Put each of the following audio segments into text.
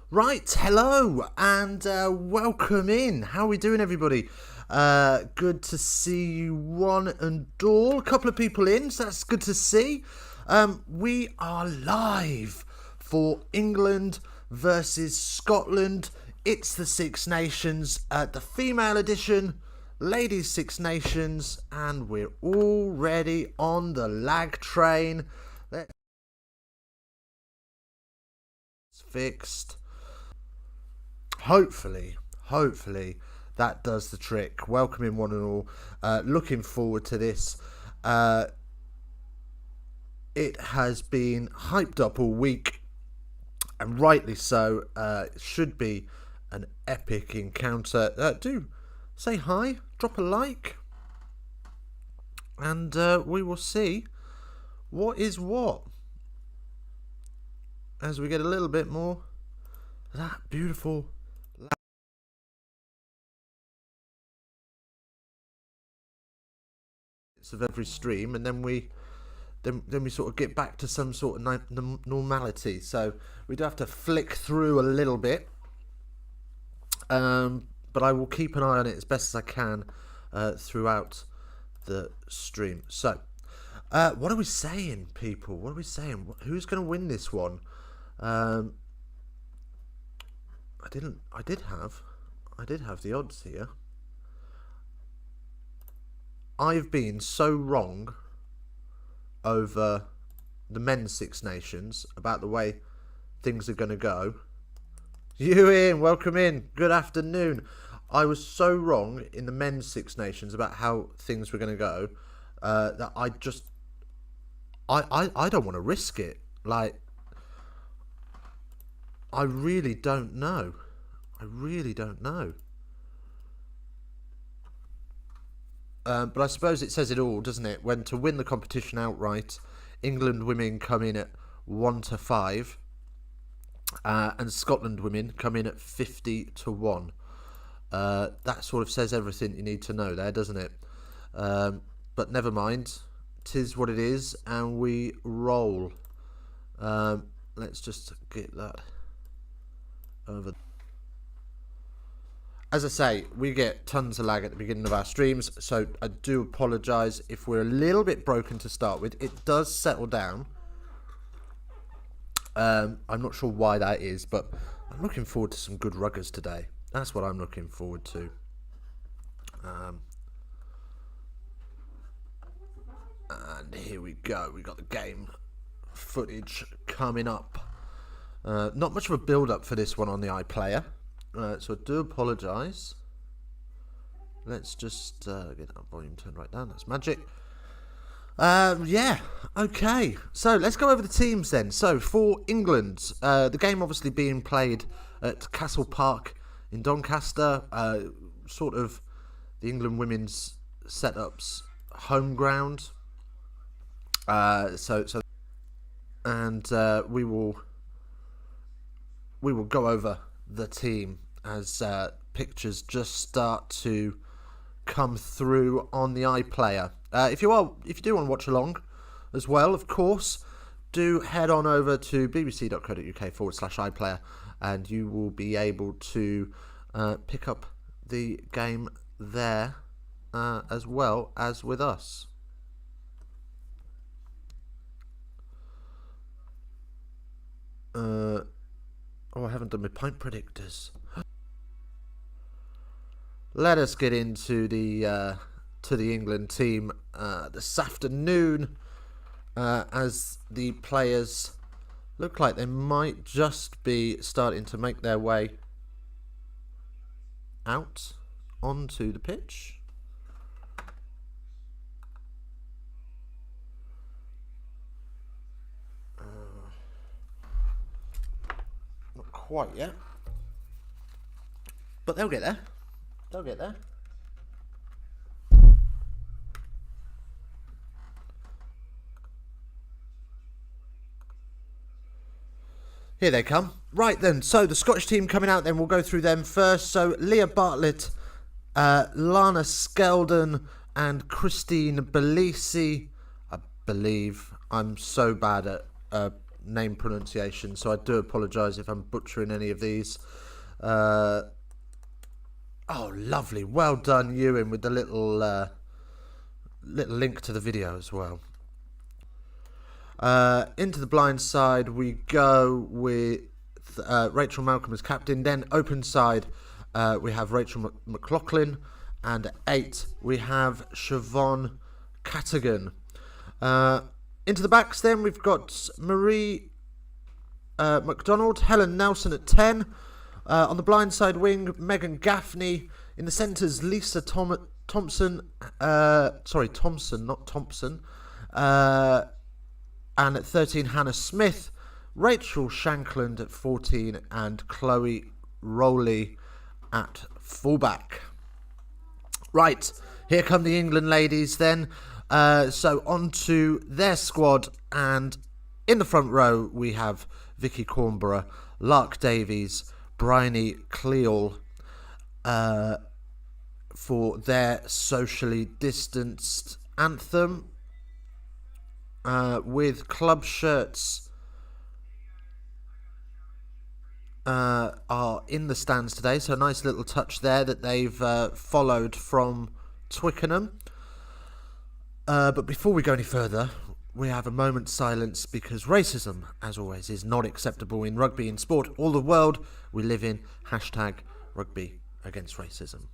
Right, hello and welcome in. How are we doing, everybody? Good to see you one and all. A couple of people in, so that's good to see. We are live for England versus Scotland. It's the Six Nations, the female edition, ladies Six Nations, and we're already on the lag train. Let's fixed. Hopefully that does the trick. Welcoming one and all. Looking forward to this. It has been hyped up all week, and rightly so. It should be an epic encounter. Do say hi, drop a like, and we will see what is what as we get a little bit more of that beautiful of every stream, and then we sort of get back to some sort of normality. So we do have to flick through a little bit, but I will keep an eye on it as best as I can throughout the stream. So what are we saying, people? What are we saying? Who's going to win this one? I did have the odds here. I've been so wrong over the men's Six Nations about the way things are going to go. You in, welcome in. Good afternoon. I was so wrong in the men's Six Nations about how things were going to go that I don't want to risk it. Like, I really don't know. But I suppose it says it all, doesn't it? When to win the competition outright, England women come in at 1-5, and Scotland women come in at 50-1. That sort of says everything you need to know there, doesn't it? But never mind, 'tis what it is, and we roll. Let's just get that over. As I say, we get tons of lag at the beginning of our streams, so I do apologise if we're a little bit broken to start with. It does settle down. I'm not sure why that is, but I'm looking forward to some good ruggers today. That's what I'm looking forward to. And here we go. We got the game footage coming up. Not much of a build-up for this one on the iPlayer. So I do apologise. Let's just get that volume turned right down. That's magic. Yeah, okay. So let's go over the teams then. So for England, the game obviously being played at Castle Park in Doncaster, sort of the England women's setup's home ground. And we will go over the team as pictures just start to come through on the iPlayer. If you do want to watch along as well, of course, do head on over to bbc.co.uk/iPlayer, and you will be able to pick up the game there as well as with us. Oh, I haven't done my pint predictors. Let us get into the England team this afternoon, as the players look like they might just be starting to make their way out onto the pitch. Not quite yet, but they'll get there. They'll get there. Here they come. Right then, so the Scottish team coming out then, we'll go through them first. So Leah Bartlett, Lana Skeldon and Christine Bellisi. I believe I'm so bad at name pronunciation, so I do apologise if I'm butchering any of these. Oh, lovely. Well done, Ewan, with the little link to the video as well. Into the blind side we go with Rachel Malcolm as captain. Then open side we have Rachel McLaughlin, and 8 we have Siobhan Catagan. Into the backs then we've got Marie McDonald, Helen Nelson at 10. On the blind side wing, Megan Gaffney. In the centres, Lisa Thompson, not Thompson. And at 13, Hannah Smith, Rachel Shankland at 14, and Chloe Rowley at fullback. Right, here come the England ladies then. So on to their squad, and in the front row we have Vicky Cornborough, Lark Davies, Bryony Cleal for their socially distanced anthem, with club shirts are in the stands today, so a nice little touch there that they've followed from Twickenham. But before we go any further, we have a moment's silence, because racism, as always, is not acceptable in rugby, in sport, all the world we live in. Hashtag rugby against racism.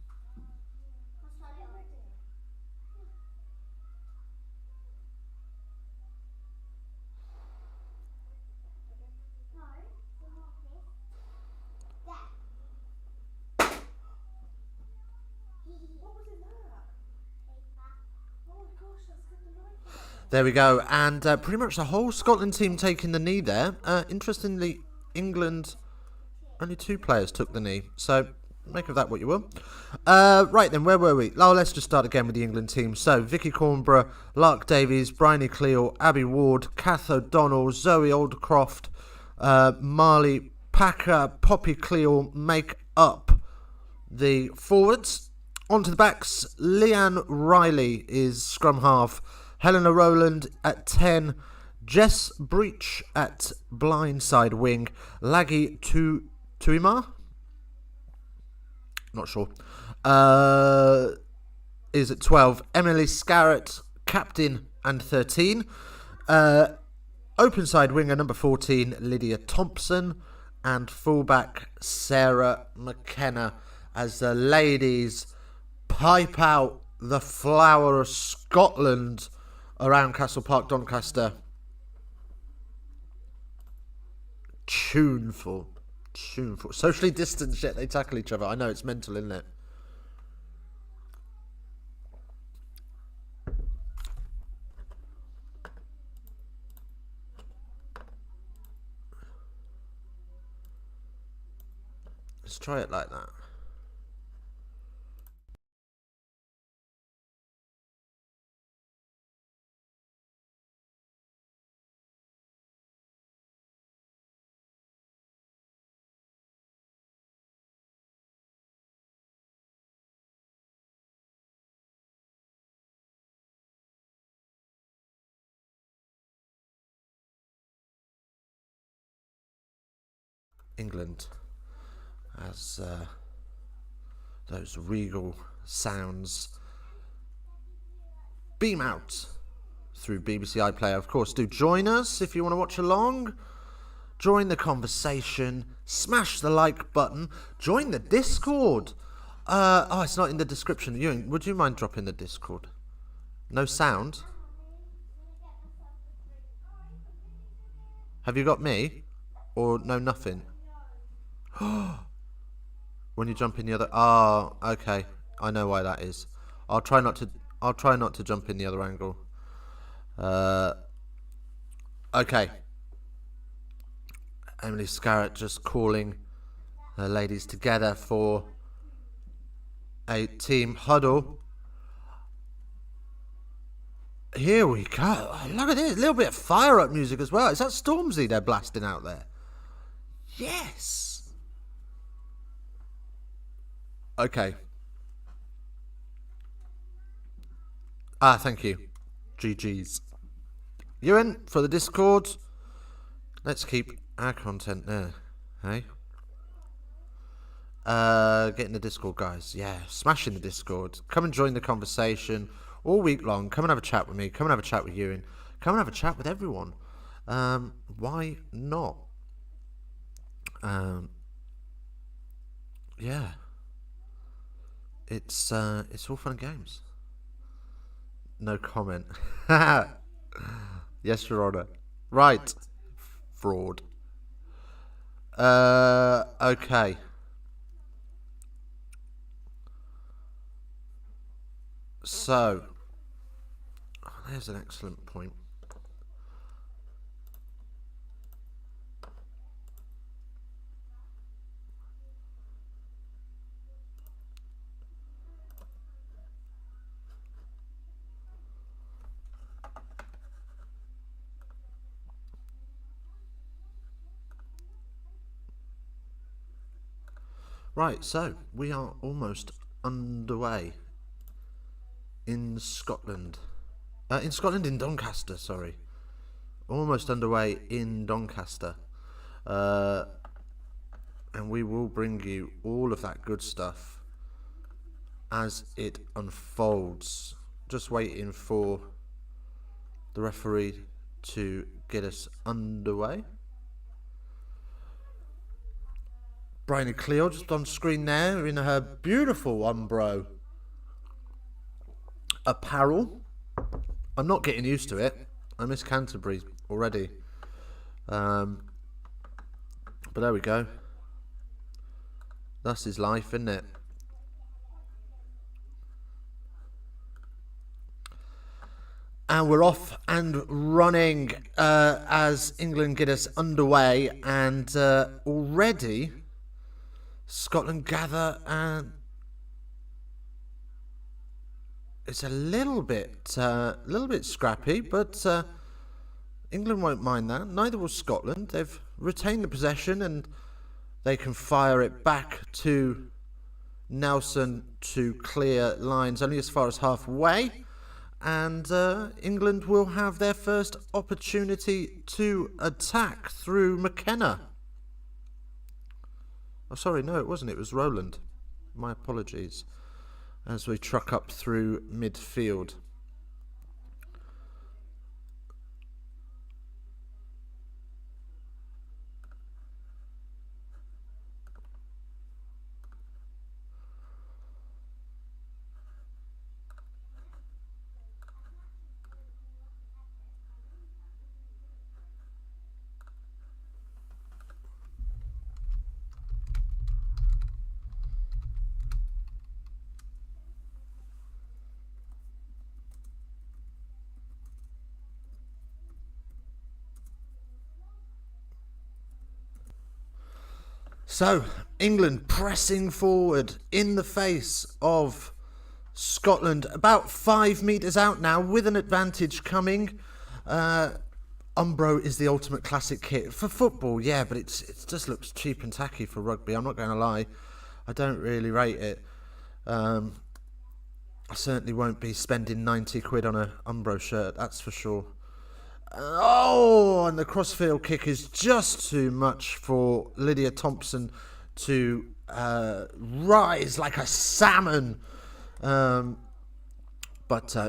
There we go, and pretty much the whole Scotland team taking the knee there. Interestingly, England, only 2 players took the knee, so make of that what you will. Right then, where were we? Oh, let's just start again with the England team. So, Vicky Cornborough, Lark Davies, Bryony Cleal, Abby Ward, Kath O'Donnell, Zoe Oldcroft, Marley Packer, Poppy Cleal make up the forwards. On to the backs, Leanne Riley is scrum half, Helena Rowland at 10, Jess Breach at blindside wing, Laggy Tuima, not sure, is at 12, Emily Scarrett, captain, and 13, open side winger number 14, Lydia Thompson, and fullback Sarah McKenna, as the ladies pipe out the flower of Scotland around Castle Park, Doncaster. Tuneful. Socially distanced, yet they tackle each other. I know, it's mental, isn't it? Let's try it like that. England, as those regal sounds beam out through BBC iPlayer. Of course, do join us if you want to watch along. Join the conversation. Smash the like button. Join the Discord. Oh, it's not in the description. Ewan, would you mind dropping the Discord? No sound? Have you got me? Or no, nothing? When you jump in the other... Oh, okay. I know why that is. I'll try not to jump in the other angle. Okay. Emily Scarrett just calling her ladies together for a team huddle. Here we go. Look at this. A little bit of fire up music as well. Is that Stormzy they're blasting out there? Yes. Okay. Thank you. GG's. Ewan, for the Discord, Let's keep our content there. Hey? Get in the Discord, guys. Yeah, smash in the Discord. Come and join the conversation all week long. Come and have a chat with me. Come and have a chat with Ewan. Come and have a chat with everyone. Why not? Yeah. It's all fun and games. No comment. Yes, Your Honour. Right. Fraud. Okay. So, there's an excellent point. Right, so we are almost underway in Scotland. In Doncaster, sorry. Almost underway in Doncaster. And we will bring you all of that good stuff as it unfolds. Just waiting for the referee to get us underway. Bryony Cleo just on screen there in her beautiful Umbro apparel. I'm not getting used to it. I miss Canterbury already. But there we go. That's his life, isn't it? And we're off and running as England get us underway. And already Scotland gather, and it's a little bit scrappy, but England won't mind that. Neither will Scotland. They've retained the possession, and they can fire it back to Nelson to clear lines only as far as halfway. And England will have their first opportunity to attack through McKenna. Oh, sorry, no, it wasn't. It was Roland. My apologies. As we truck up through midfield. So, England pressing forward in the face of Scotland, about 5 metres out now, with an advantage coming. Umbro is the ultimate classic kit for football, yeah, but it just looks cheap and tacky for rugby. I'm not going to lie. I don't really rate it. I certainly won't be spending 90 quid on a Umbro shirt, that's for sure. Oh, and the crossfield kick is just too much for Lydia Thompson to rise like a salmon. But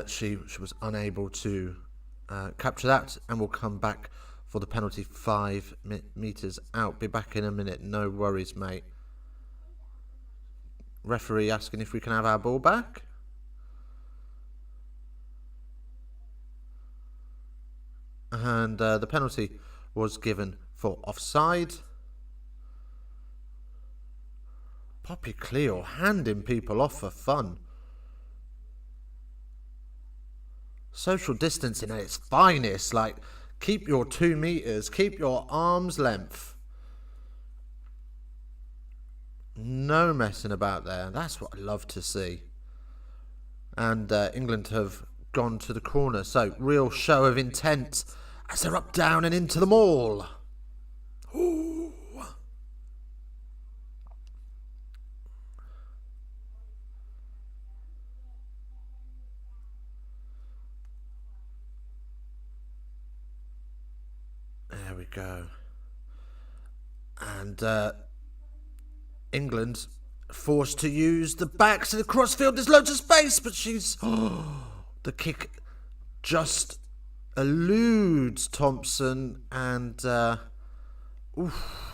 she was unable to capture that, and will come back for the penalty 5 metres out. Be back in a minute, no worries, mate. Referee asking if we can have our ball back. And the penalty was given for offside. Poppy Cleo handing people off for fun. Social distancing at its finest. Like, keep your 2 metres, keep your arm's length. No messing about there. That's what I love to see. And England have gone to the corner. So, real show of intent as they're up, down and into the maul. Ooh. There we go. And England forced to use the backs to the crossfield. There's loads of space, but she's... the kick just eludes Thompson, and... oof.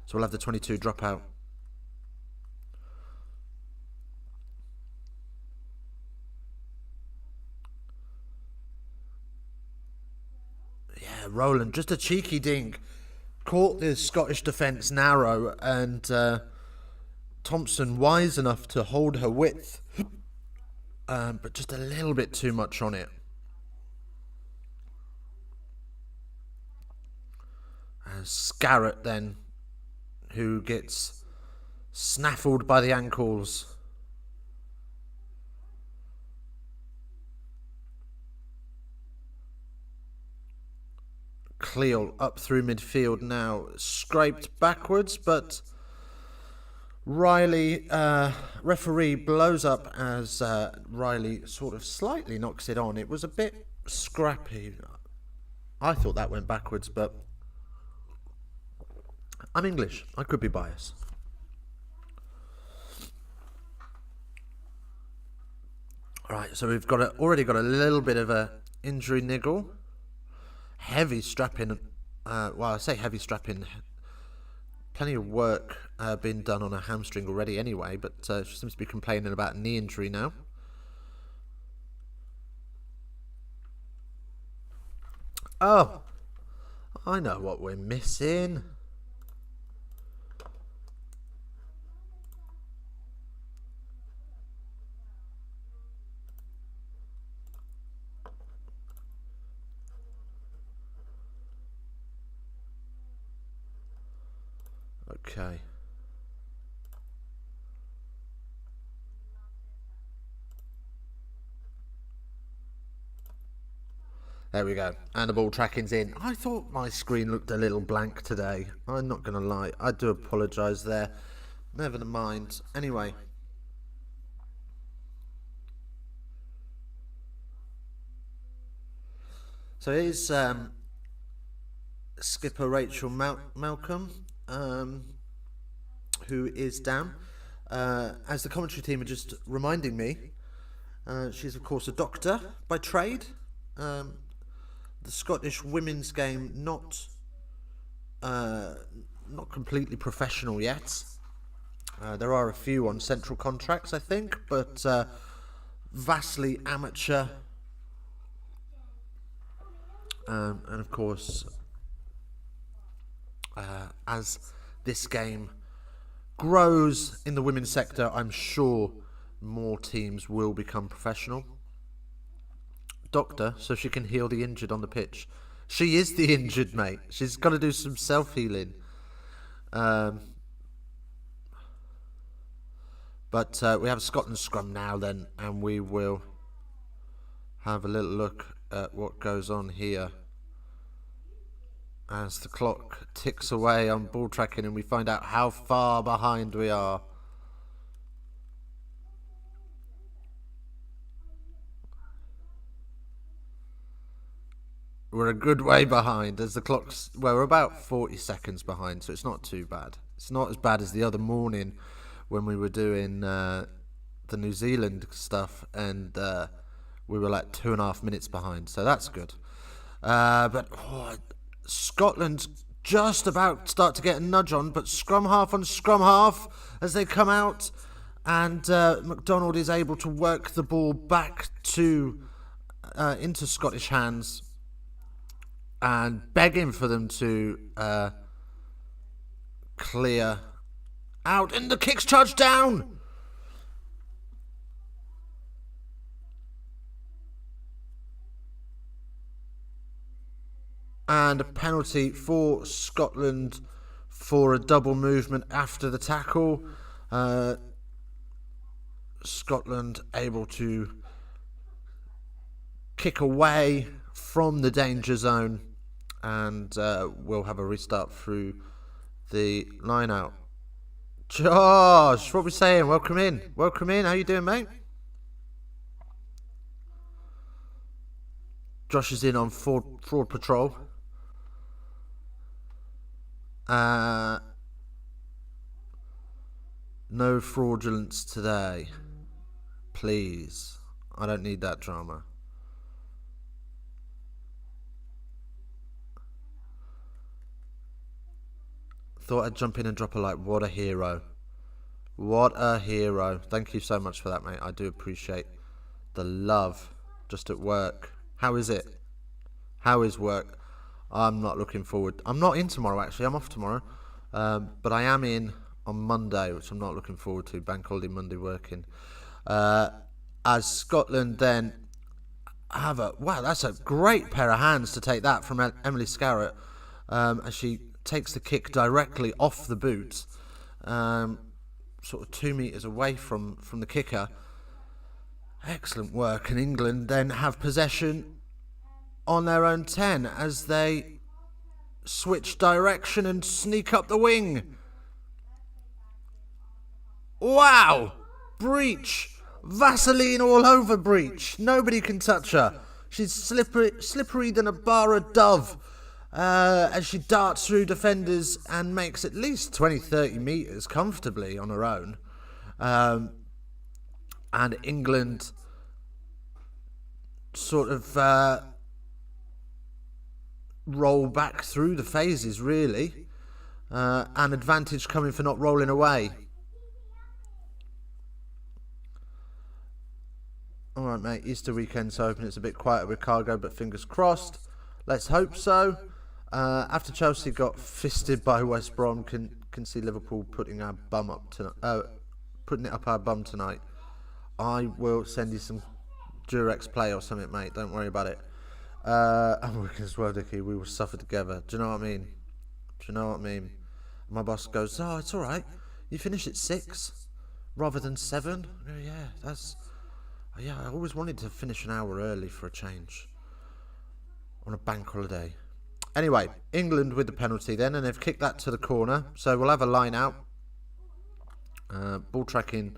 So we'll have the 22 drop out. Yeah, Rowland, just a cheeky dink. Caught the Scottish defence narrow, and Thompson wise enough to hold her width, but just a little bit too much on it. Scarrett then, who gets snaffled by the ankles. Cleal up through midfield now, scraped backwards, but Riley, referee blows up as Riley sort of slightly knocks it on. It was a bit scrappy. I thought that went backwards, but I'm English. I could be biased. Right, so we've already got a little bit of a injury niggle. Heavy strapping. Well, I say heavy strapping. Plenty of work being done on her hamstring already anyway, but she seems to be complaining about knee injury now. Oh, I know what we're missing. Okay. There we go. And the ball tracking's in. I thought my screen looked a little blank today. I'm not going to lie. I do apologise there. Never mind. Anyway. So it is skipper Rachel Malcolm, who is down. As the commentary team are just reminding me, she's of course a doctor by trade. The Scottish women's game not completely professional yet. There are a few on central contracts, I think, but vastly amateur. And of course, as this game grows in the women's sector, I'm sure more teams will become professional. Doctor, so she can heal the injured on the pitch. She is the injured, mate. She's got to do some self-healing. But we have a Scotland scrum now then, and we will have a little look at what goes on here as the clock ticks away on ball tracking and we find out how far behind we are. We're a good way behind as the clock's... Well, we're about 40 seconds behind, so it's not too bad. It's not as bad as the other morning when we were doing the New Zealand stuff and we were like 2.5 minutes behind, so that's good. But Scotland just about start to get a nudge on, but scrum half on scrum half as they come out, and McDonald is able to work the ball back to into Scottish hands and begging for them to clear out, and the kick's charged down. And a penalty for Scotland for a double movement after the tackle. Scotland able to kick away from the danger zone, and we'll have a restart through the line out. Josh, what are we saying? Welcome in. Welcome in. How you doing, mate? Josh is in on fraud patrol. No fraudulence today. Please. I don't need that drama. Thought I'd jump in and drop a like. What a hero. What a hero. Thank you so much for that, mate. I do appreciate the love. Just at work. How is it? How is work? I'm not looking forward. I'm not in tomorrow, actually. I'm off tomorrow. But I am in on Monday, which I'm not looking forward to. Bank holiday Monday working. As Scotland then have a... Wow, that's a great pair of hands to take that from Emily Scarrett. As she takes the kick directly off the boot. Sort of 2 meters away from the kicker. Excellent work. And England then have possession on their own 10 as they switch direction and sneak up the wing. Wow! Breach. Vaseline all over Breach. Nobody can touch her. She's slippery than a bar of Dove as she darts through defenders and makes at least 20-30 metres comfortably on her own. And England sort of roll back through the phases, really. An advantage coming for not rolling away. Alright, mate, Easter weekend's open. It's a bit quieter with cargo, but fingers crossed. Let's hope so. After Chelsea got fisted by West Brom, can see Liverpool putting it up our bum tonight. I will send you some Durex play or something, mate. Don't worry about it. I'm working as well, Dickie. We will suffer together. Do you know what I mean? Do you know what I mean? My boss goes, oh, it's all right. You finish at 6 rather than 7. I go, yeah, I always wanted to finish an hour early for a change on a bank holiday. Anyway, England with the penalty then, and they've kicked that to the corner. So we'll have a line out. Ball tracking.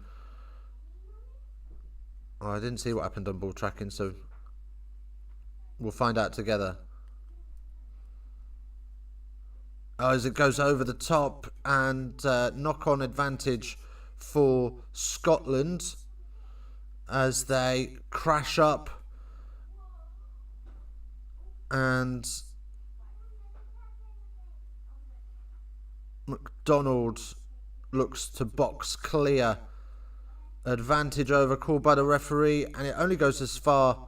Oh, I didn't see what happened on ball tracking, so we'll find out together. Oh, as it goes over the top and knock-on advantage for Scotland as they crash up and McDonald looks to box clear. Advantage over called by the referee, and it only goes as far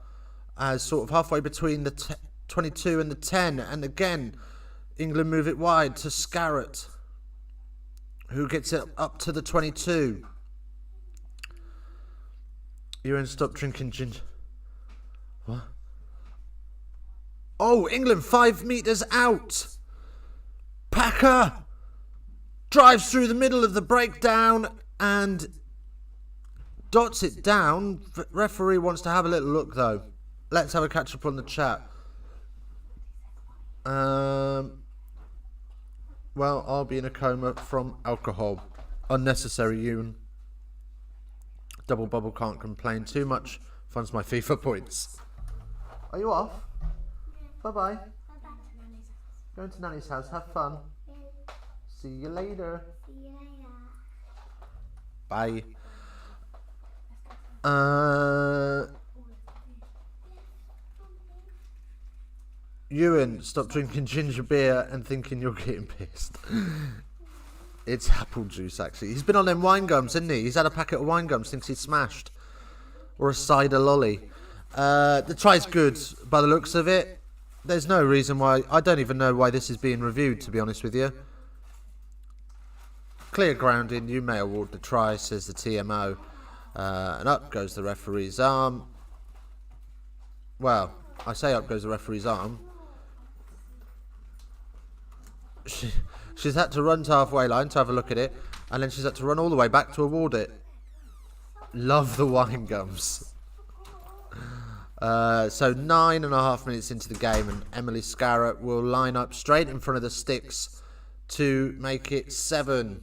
as sort of halfway between the 22 and the 10. And again, England move it wide to Scarrett, who gets it up to the 22. Ewan, stop drinking ginger. What? Oh, England 5 meters out. Packer drives through the middle of the breakdown and dots it down. Referee wants to have a little look though. Let's have a catch up on the chat. Well, I'll be in a coma from alcohol. Unnecessary, Ewan. Double bubble, can't complain too much. Funds my FIFA points. Are you off? Bye-bye. Going to Nanny's house. Have fun. See you later. Bye. Ewan, stop drinking ginger beer and thinking you're getting pissed. It's apple juice, actually. He's been on them wine gums, hasn't he? He's had a packet of wine gums since he's smashed. Or a cider lolly. The try's good by the looks of it. There's no reason why... I don't even know why this is being reviewed, to be honest with you. Clear grounding, you may award the try, says the TMO. And up goes the referee's arm. Well, I say up goes the referee's arm. She's had to run to halfway line to have a look at it, and then she's had to run all the way back to award it. Love the wine gums. So 9.5 minutes into the game, and Emily Scarrett will line up straight in front of the sticks to make it 7.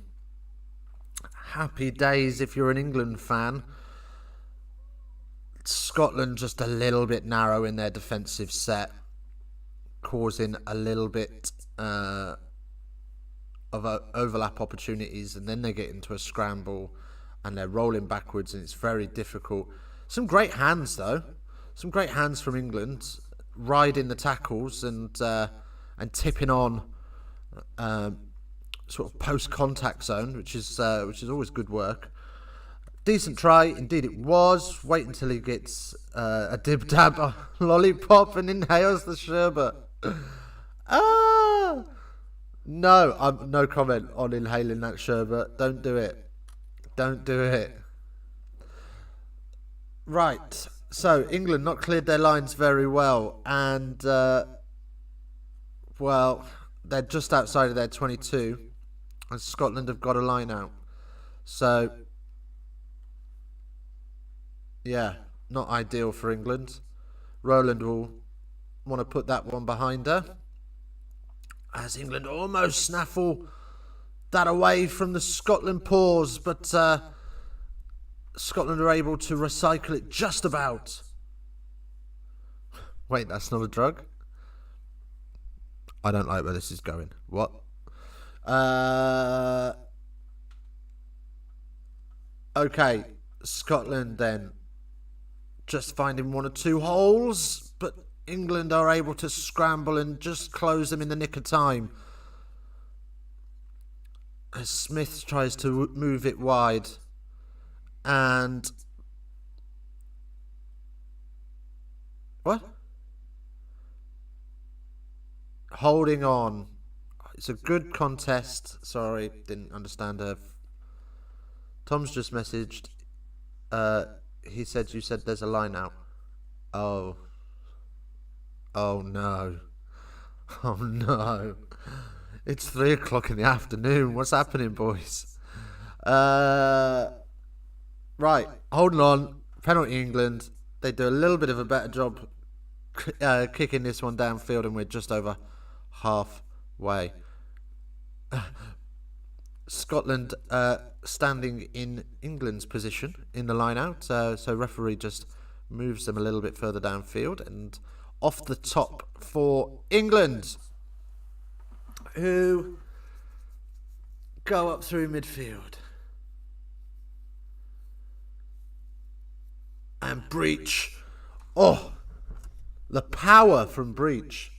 Happy days if you're an England fan. Scotland just a little bit narrow in their defensive set, causing a little bit of overlap opportunities, and then they get into a scramble and they're rolling backwards, and it's very difficult. Some great hands, though. Some great hands from England, riding the tackles and tipping on sort of post-contact zone, which is always good work. Decent try, indeed it was. Wait until he gets a dib-dab lollipop and inhales the sherbet. No, no comment on inhaling that sherbet. Don't do it. Don't do it. Right, so England not cleared their lines very well, and well, they're just outside of their 22, and Scotland have got a line out. So, yeah, not ideal for England. Roland will want to put that one behind her, as England almost snaffle that away from the Scotland paws, but Scotland are able to recycle it just about. Wait, that's not a drug? I don't like where this is going. What? Okay, Scotland then just finding one or two holes, but England are able to scramble and just close them in the nick of time. As Smith tries to move it wide, and what? Holding on. It's a good contest. Sorry, didn't understand her. Tom's just messaged. He said you said there's a line out. Oh. Oh no. Oh no. It's 3 o'clock in the afternoon. What's happening, boys? Right. Holding on. Penalty England. They do a little bit of a better job kicking this one downfield, and we're just over halfway. Scotland standing in England's position in the line out. So referee just moves them a little bit further downfield, and off the top for England, who go up through midfield. And Breach. Oh, the power from Breach.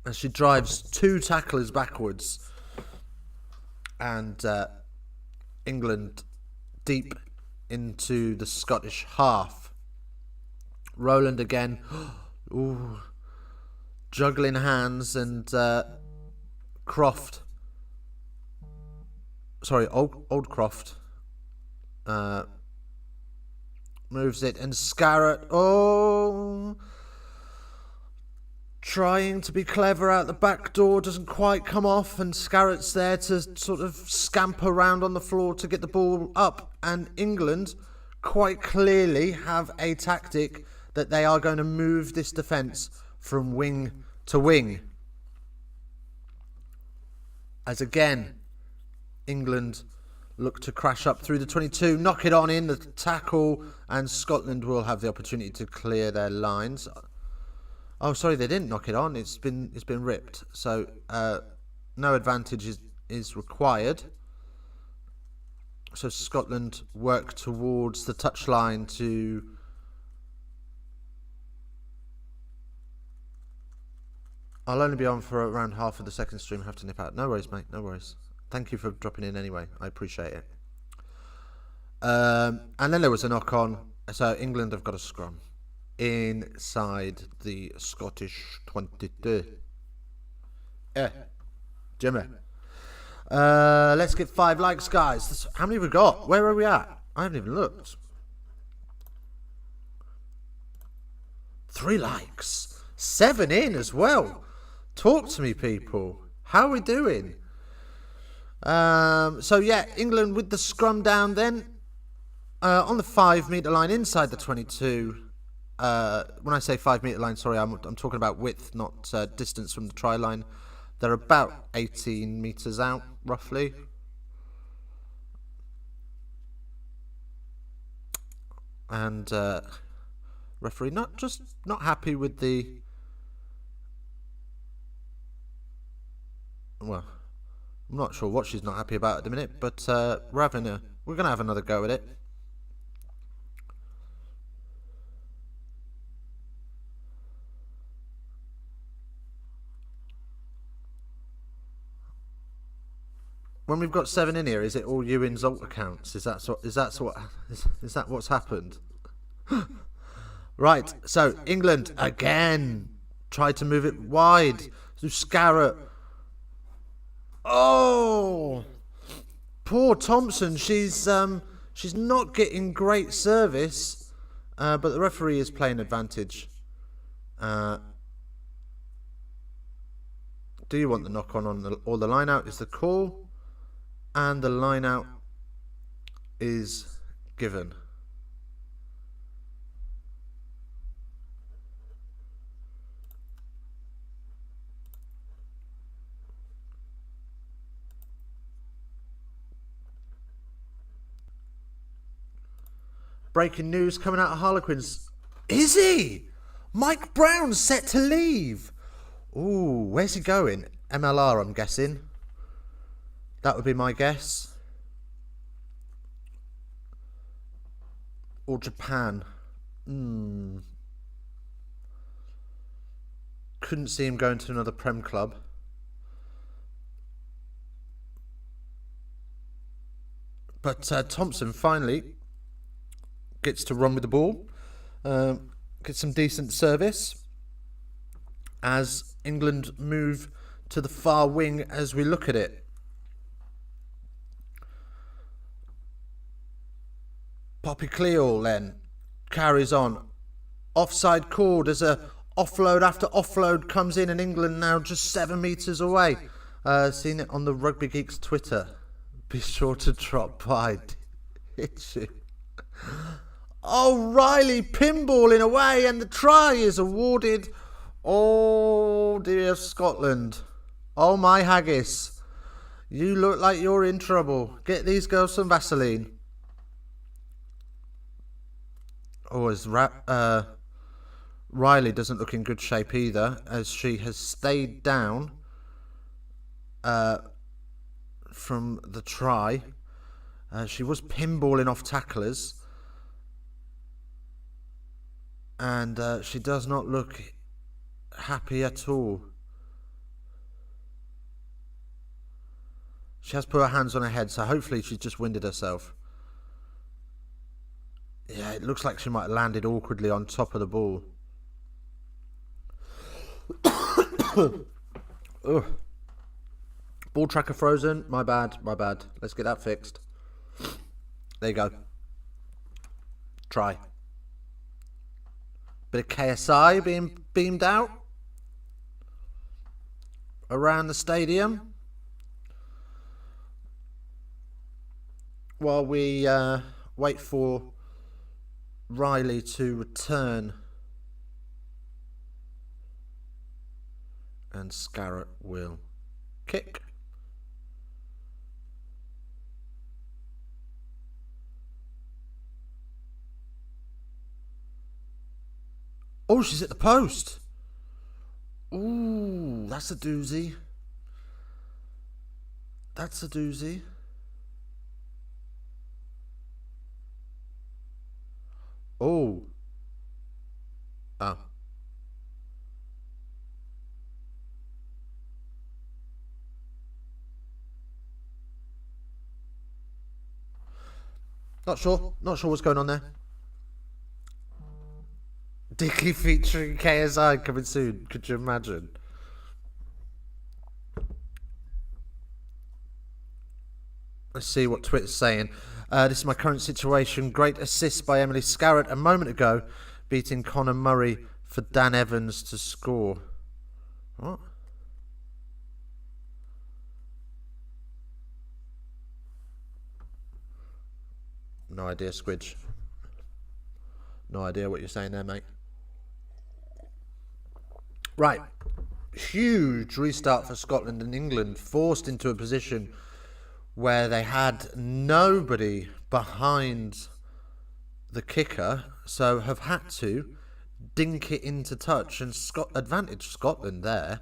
As she drives 2 tacklers backwards. And England deep into the Scottish half. Roland again. Ooh. Juggling hands, and Croft. Sorry, Old Croft. Moves it, and Scarrett. Oh. Trying to be clever out the back door, doesn't quite come off, and Scarrett's there to sort of scamper around on the floor to get the ball up. And England quite clearly have a tactic that they are going to move this defence from wing to wing. As again, England look to crash up through the 22, knock it on in the tackle, and Scotland will have the opportunity to clear their lines. Oh, sorry, they didn't knock it on. It's been ripped. So no advantage is required. So Scotland work towards the touchline to. I'll only be on for around half of the second stream. I have to nip out. No worries, mate. No worries. Thank you for dropping in anyway. I appreciate it. And then there was a knock on. So England have got a scrum inside the Scottish 22. Jimmy. Let's get 5 likes, guys. How many have we got? Where are we at? I haven't even looked. 3 likes. 7 in as well. Talk to me, people. How are we doing? So yeah, England with the scrum down then. On the 5 metre line inside the 22. When I say 5 metre line, sorry, I'm talking about width, not distance from the try line. They're about 18 metres out, roughly. And referee not happy with the Well, I'm not sure what she's not happy about at the minute, but we're going to have another go at it. When we've got 7 in here, is it all Ewing's alt accounts? Is that what's happened? Right, so England again tried to move it wide. So Scarrett. Oh, poor Thompson. She's not getting great service, but the referee is playing advantage. Do you want the knock on or the line out is the call, and the line out is given. Breaking news coming out of Harlequins. Is he? Mike Brown's set to leave. Ooh, where's he going? MLR, I'm guessing. That would be my guess. Or Japan. Couldn't see him going to another Prem club. But Thompson finally gets to run with the ball, gets some decent service as England move to the far wing as we look at it. Poppy Cleal then carries on. Offside called as a offload after offload comes in, and England now just 7 metres away. Seen it on the Rugby Geeks Twitter. Be sure to drop by. Hit you. Oh, Riley pinballing away, and the try is awarded. Oh dear, Scotland. Oh my haggis. You look like you're in trouble. Get these girls some Vaseline. Oh, as Riley doesn't look in good shape either, as she has stayed down from the try. She was pinballing off tacklers. And she does not look happy at all. She has put her hands on her head, so hopefully she's just winded herself. Yeah, it looks like she might have landed awkwardly on top of the ball. Ball tracker frozen. My bad. Let's get that fixed. There you go. Try. Bit of KSI being beamed out around the stadium while we wait for Riley to return, and Scarrett will kick. Oh, she's at the post. Ooh, that's a doozy. That's a doozy. Oh. Oh. Not sure what's going on there. Dicky featuring KSI coming soon. Could you imagine? Let's see what Twitter's saying. This is my current situation. Great assist by Emily Scarrett a moment ago, beating Connor Murray for Dan Evans to score. What? No idea, Squidge. No idea what you're saying there, mate. Right. Huge restart for Scotland and England, forced into a position where they had nobody behind the kicker, so have had to dink it into touch, and advantage Scotland there.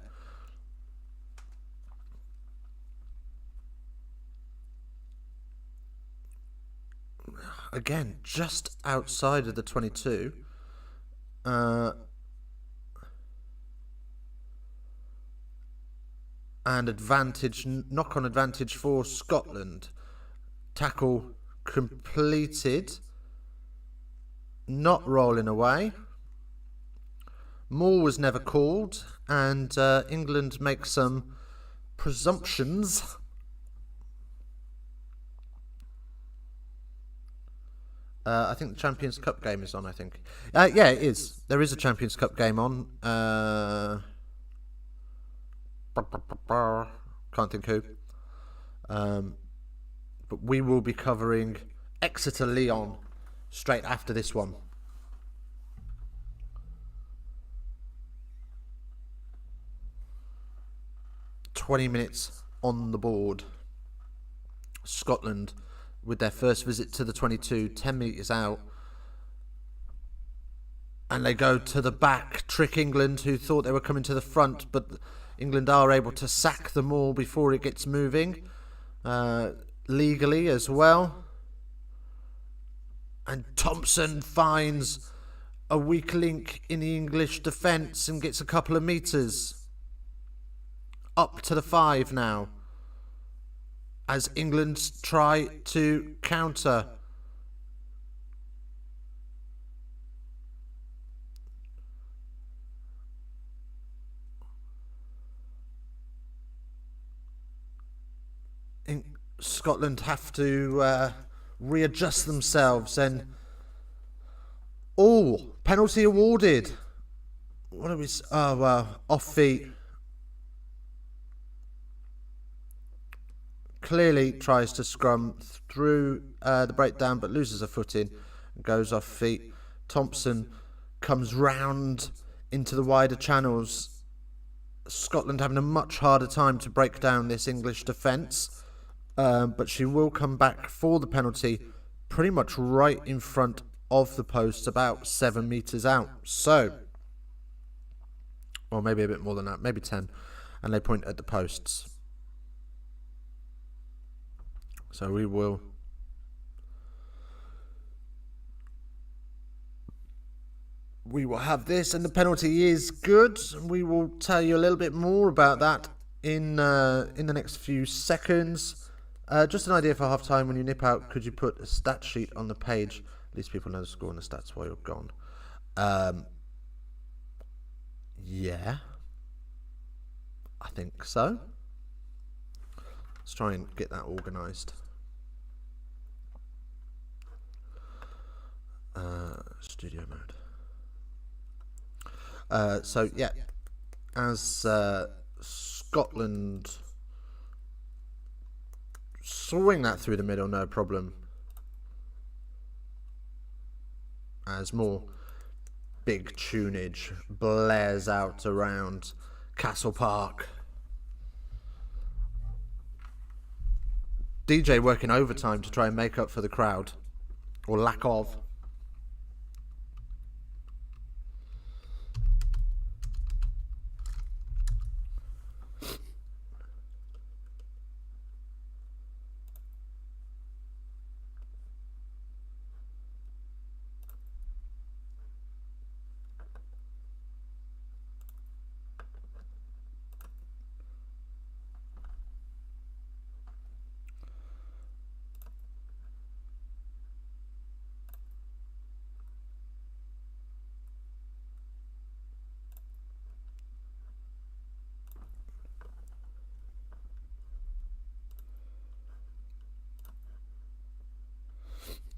again, just outside of the 22. And advantage, knock-on advantage for Scotland. Tackle completed. Not rolling away. More was never called, and England make some presumptions. I think the Champions Cup game is on, I think. Yeah, it is. There is a Champions Cup game on. Can't think who. But we will be covering Exeter Lyon straight after this one. "20 minutes on the board. Scotland with their first visit to the 22, 10 metres out. And they go to the back, trick England, who thought they were coming to the front, but England are able to sack the ball before it gets moving, legally as well. And Thompson finds a weak link in the English defence and gets a couple of metres. Up to the 5 now, as England try to counter. Scotland have to readjust themselves, and penalty awarded. What are we? Oh well, off feet. Clearly tries to scrum through the breakdown, but loses a footing and goes off feet. Thompson comes round into the wider channels. Scotland having a much harder time to break down this English defence, but she will come back for the penalty pretty much right in front of the post, about 7 metres out. So, or maybe a bit more than that, maybe 10, and they point at the posts. So we will have this, and the penalty is good. We will tell you a little bit more about that in the next few seconds. Just an idea for half time: when you nip out, could you put a stat sheet on the page? At least people know the score and the stats while you're gone. Yeah, I think so. Let's try and get that organised. Studio mode. So yeah, as Scotland swing that through the middle, no problem. As more big tunage blares out around Castle Park. DJ working overtime to try and make up for the crowd, or lack of.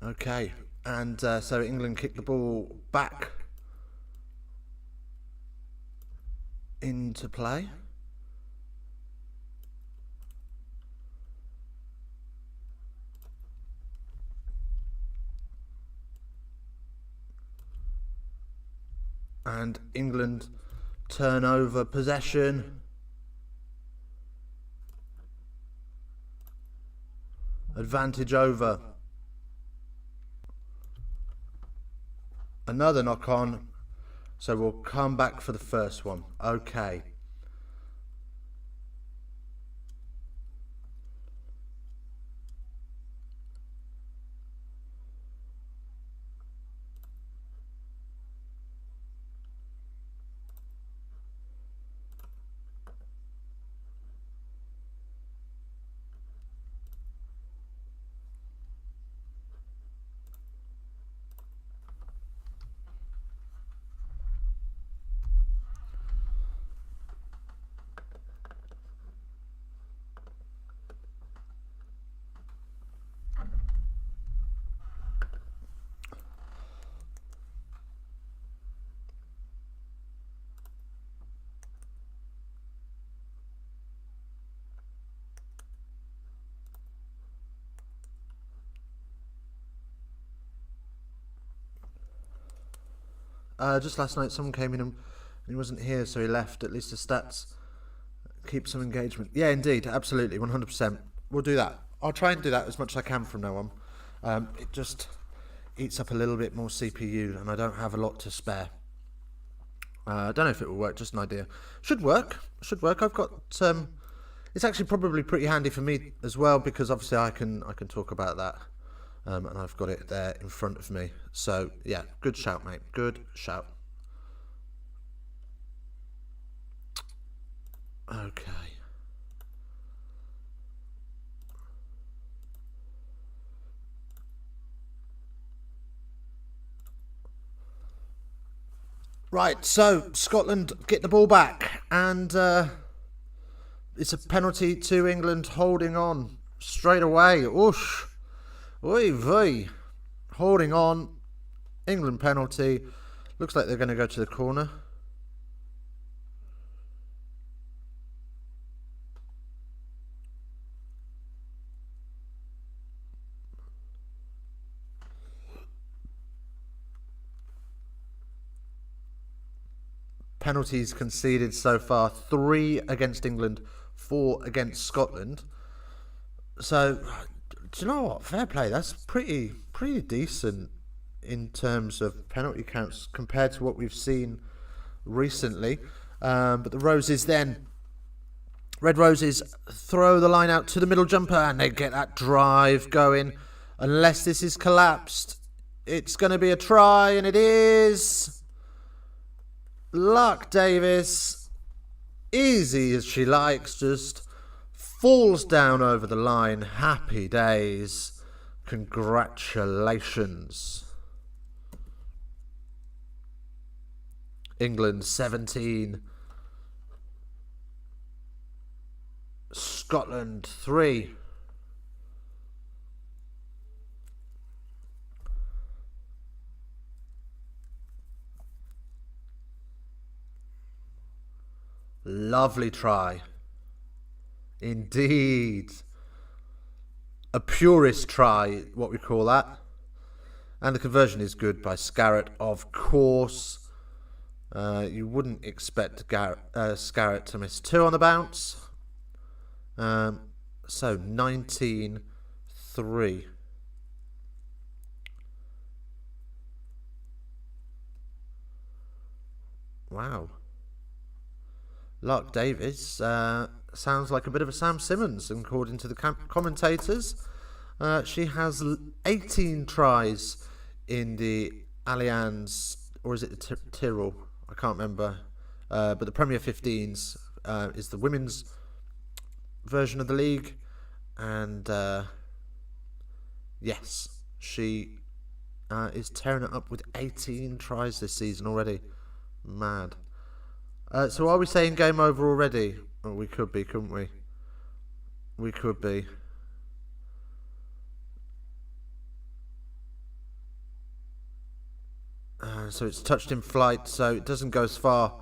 Okay, and so England kick the ball back into play. And England turn over possession. Advantage over. Another knock on, so we'll come back for the first one. Okay. Just last night, someone came in and he wasn't here, so he left. At least the stats keep some engagement. Yeah, indeed, absolutely, 100%. We'll do that. I'll try and do that as much as I can from now on. It just eats up a little bit more CPU, and I don't have a lot to spare. I don't know if it will work. Just an idea. Should work. Should work. I've got. It's actually probably pretty handy for me as well, because obviously I can talk about that, and I've got it there in front of me. So yeah, good shout, mate. Good shout. Okay. Right, so Scotland get the ball back, and it's a penalty to England, holding on straight away. Oosh. Oy vey. Holding on. England penalty. Looks like they're going to go to the corner. Penalties conceded so far: 3 against England, 4 against Scotland. So, do you know what? Fair play. That's pretty decent in terms of penalty counts compared to what we've seen recently. But the Roses then, Red Roses, throw the line out to the middle jumper, and they get that drive going. Unless this is collapsed, it's going to be a try, and it is. Luck Davis, easy as she likes, just falls down over the line. Happy days. Congratulations. England 17. Scotland 3. Lovely try. Indeed. A purist try, what we call that. And the conversion is good by Scarrett, of course. You wouldn't expect Scarrett to miss 2 on the bounce. So 19-3. Wow. Lark Davis sounds like a bit of a Sam Simmons, according to the commentators. She has 18 tries in the Allianz, or is it the Tyrrell? I can't remember. But the Premier 15s is the women's version of the league. And yes, she is tearing it up with 18 tries this season already. Mad. So are we saying game over already? Well, we could be, couldn't we? We could be. So it's touched in flight, so it doesn't go as far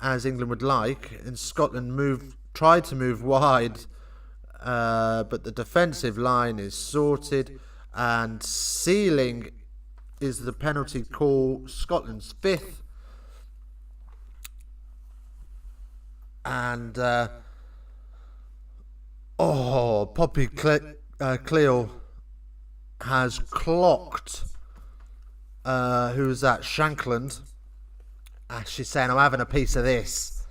as England would like. And Scotland tried to move wide, but the defensive line is sorted. And sealing is the penalty call, Scotland's 5th. And Poppy Cleo has clocked who's that, Shankland. She's saying, I'm having a piece of this,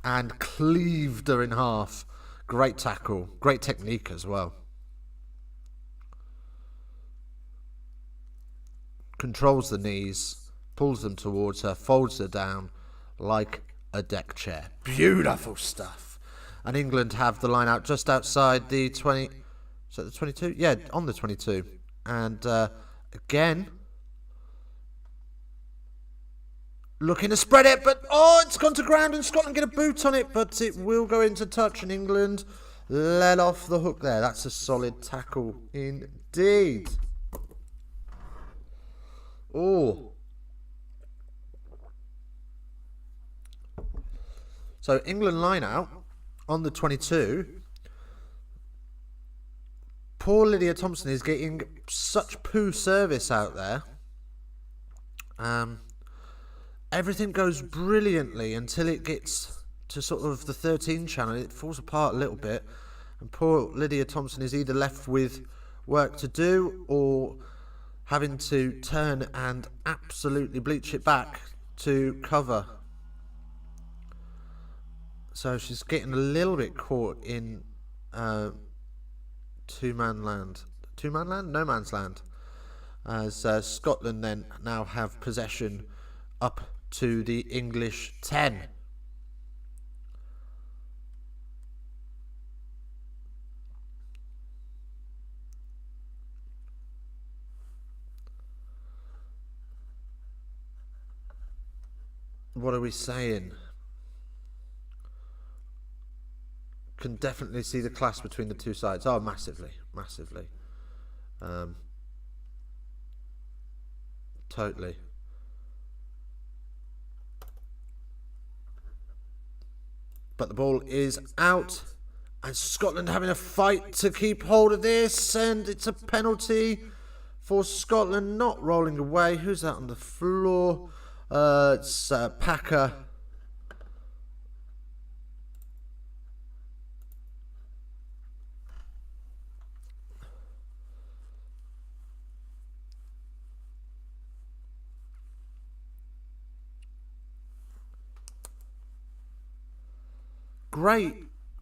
and cleaved her in half. Great tackle, great technique as well. Controls the knees, pulls them towards her, folds her down like a deck chair. Beautiful stuff. And England have the line out just outside the 20. Is that the 22? Yeah, on the 22. And again, looking to spread it, but it's gone to ground, and Scotland get a boot on it, but it will go into touch, and England let off the hook there. That's a solid tackle indeed. Oh. So England line out on the 22. Poor Lydia Thompson is getting such poo service out there. everything goes brilliantly until it gets to sort of the 13 channel. It falls apart a little bit, and poor Lydia Thompson is either left with work to do or having to turn and absolutely bleach it back to cover. So she's getting a little bit caught in two-man land. Two-man land? No man's land. As Scotland then now have possession up to the English 10. What are we saying? Can definitely see the clash between the two sides. Oh, massively, massively. Totally. But the ball is out, and Scotland having a fight to keep hold of this, and it's a penalty for Scotland, not rolling away. Who's that on the floor? It's Packer.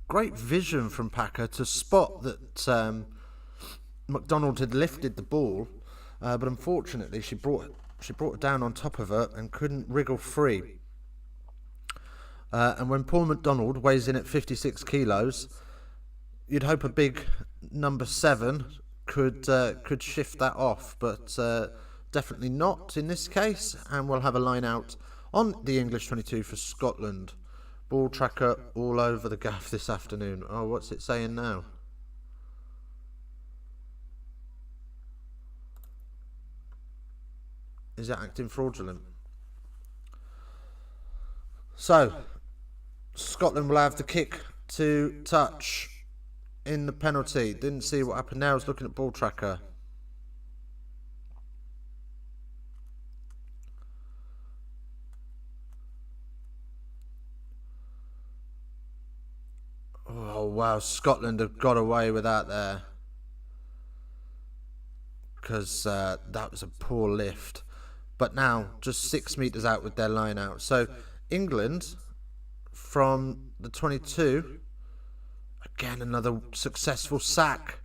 Great vision from Packer to spot that McDonald had lifted the ball, but unfortunately she brought it down on top of her and couldn't wriggle free. And when Paul McDonald weighs in at 56 kilos, you'd hope a big number 7 could shift that off, but definitely not in this case. And we'll have a line out on the English 22 for Scotland. Ball tracker all over the gaff this afternoon. Oh, what's it saying now? Is it acting fraudulent? So, Scotland will have the kick to touch in the penalty. Didn't see what happened there. I was looking at ball tracker. Oh, wow. Scotland have got away with that there. Because that was a poor lift. But now, just 6 metres out with their line out. So, England, from the 22, again, another successful sack.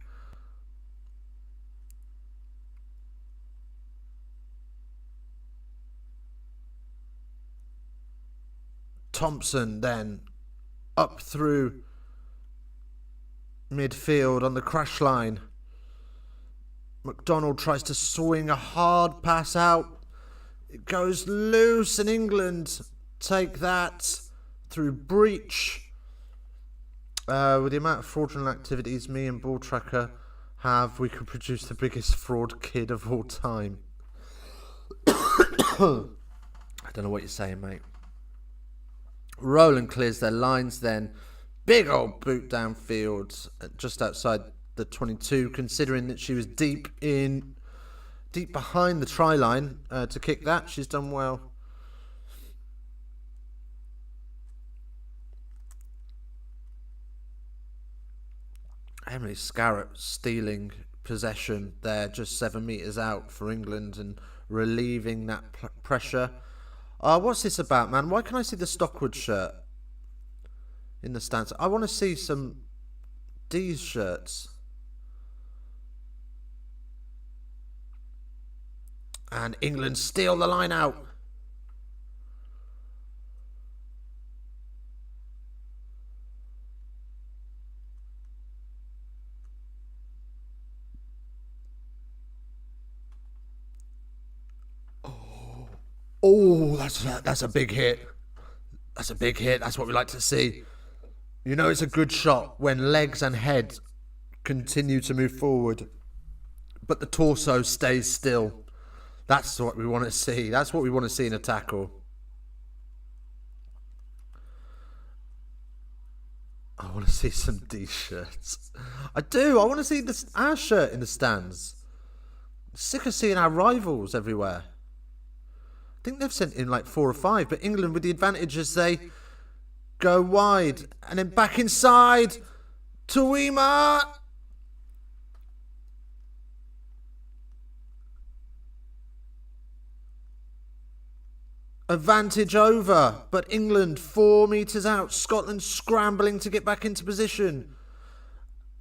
Thompson then up through midfield on the crash line. McDonald tries to swing a hard pass out. It goes loose, and England take that through breach. With the amount of fraudulent activities me and Ball Tracker have, we could produce the biggest fraud kid of all time. I don't know what you're saying, mate. Roland clears their lines then. Big old boot downfield, just outside the 22, considering that she was deep behind the try line to kick that. She's done well. Emily Scarrett stealing possession there, just 7 metres out for England and relieving that pressure. What's this about, man? Why can't I see the Stockwood shirt in the stands? I want to see some D's shirts. And England steal the line out. Oh, that's a big hit. That's a big hit. That's what we like to see. You know it's a good shot when legs and head continue to move forward, but the torso stays still. That's what we want to see. That's what we want to see in a tackle. I want to see some D shirts. I do. I want to see our shirt in the stands. Sick of seeing our rivals everywhere. I think they've sent in like 4 or 5, but England with the advantage as they go wide. And then back inside. Tuima. Advantage over, but England 4 metres out. Scotland scrambling to get back into position.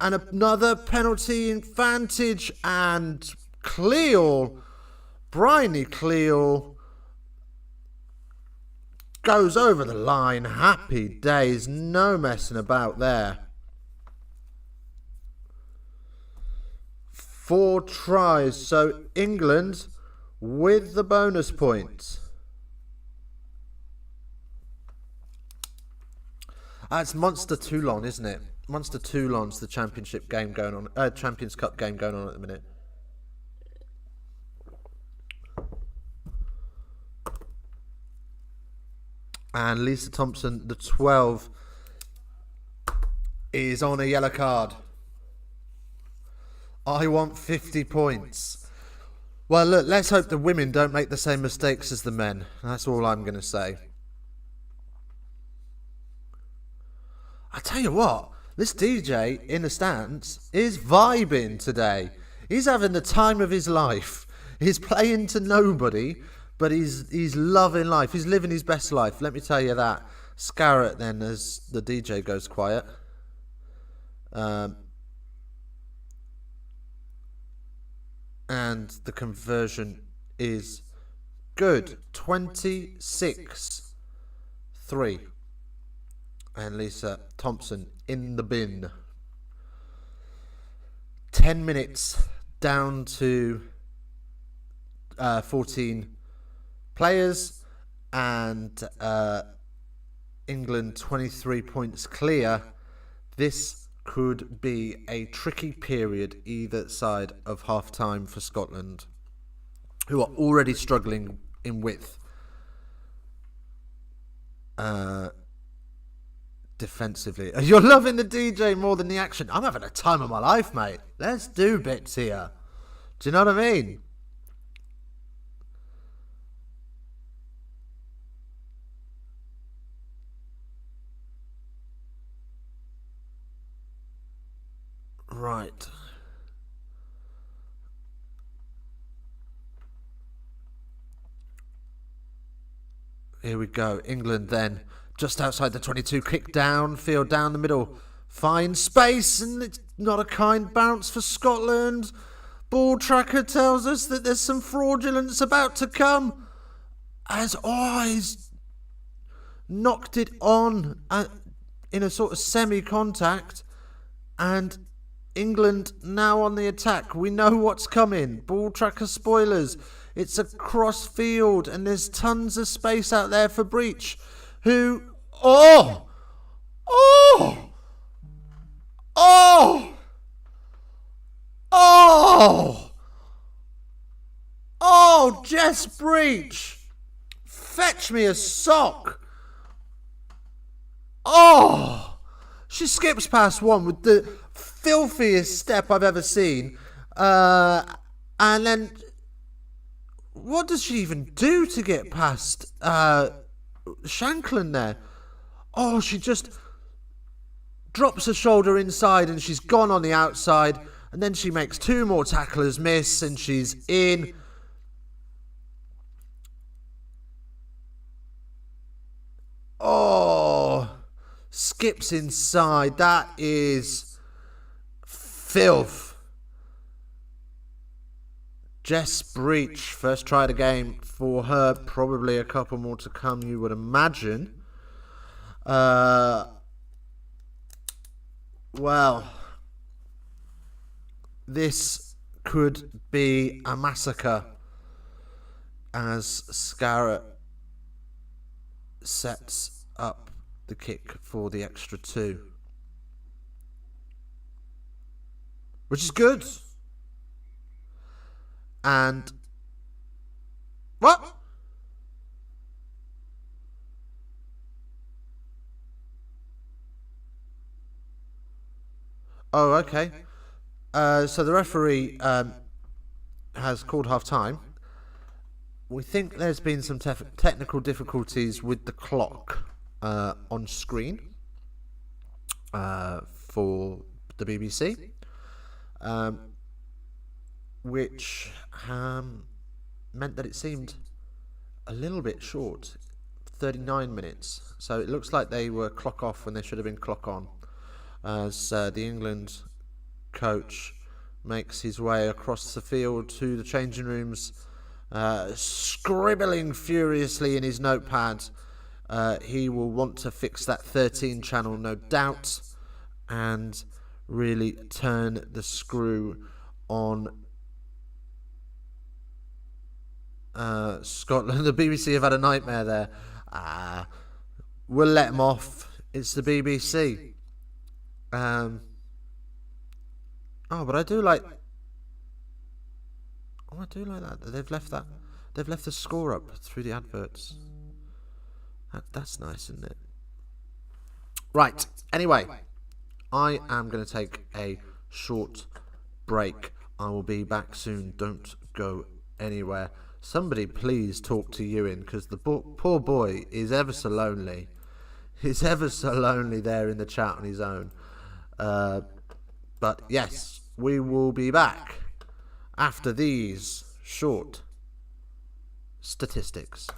And another penalty advantage, and Cleal, Bryony Cleal, goes over the line. Happy days, no messing about there. 4 tries, so England with the bonus points. It's Munster Toulon, isn't it? Munster Toulon's the championship game going on, Champions Cup game going on at the minute. And Lisa Thompson, the 12, is on a yellow card. I want 50 points. Well, look, let's hope the women don't make the same mistakes as the men. That's all I'm going to say. I tell you what, this DJ in the stands is vibing today. He's having the time of his life. He's playing to nobody, but he's loving life. He's living his best life, let me tell you that. Scarrett then, as the DJ goes quiet. And the conversion is good. 26-3. And Lisa Thompson in the bin. 10 minutes down to 14 players, and England 23 points clear. This could be a tricky period either side of half-time for Scotland, who are already struggling in width. Defensively. You're loving the DJ more than the action. I'm having a time of my life, mate. Let's do bits here. Do you know what I mean? Right. Here we go. England then. Just outside the 22, kick down, field down the middle. Find space, and it's not a kind bounce for Scotland. Ball tracker tells us that there's some fraudulence about to come. As Eyes knocked it on in a sort of semi-contact. And England now on the attack. We know what's coming. Ball tracker spoilers. It's a cross field, and there's tons of space out there for Breach, who... Oh! Jess Breach! Fetch me a sock! Oh! She skips past one with the filthiest step I've ever seen. And then... What does she even do to get past Shanklin there? Oh, she just drops her shoulder inside and she's gone on the outside. And then she makes 2 more tacklers miss and she's in. Oh, skips inside. That is filth. Jess Breach, first try of the game for her. Probably a couple more to come, you would imagine. Well, this could be a massacre as Scarrett sets up the kick for the extra 2. Which is good. And... What? Oh, okay. So the referee has called half-time. we think there's been some technical difficulties with the clock on screen for the BBC, which meant that it seemed a little bit short, 39 minutes. So it looks like they were clock off when they should have been clock on, as the England coach makes his way across the field to the changing rooms, scribbling furiously in his notepad. He will want to fix that 13 channel, no doubt, and really turn the screw on Scotland. The BBC have had a nightmare there. We'll let them off. It's the BBC. But I do like. I do like that. They've left the score up through the adverts. That's nice, isn't it? Right. Anyway, I am going to take a short break. I will be back soon. Don't go anywhere. Somebody please talk to Ewan, because the poor boy is ever so lonely. He's ever so lonely there in the chat on his own. But yes, we will be back after these short statistics.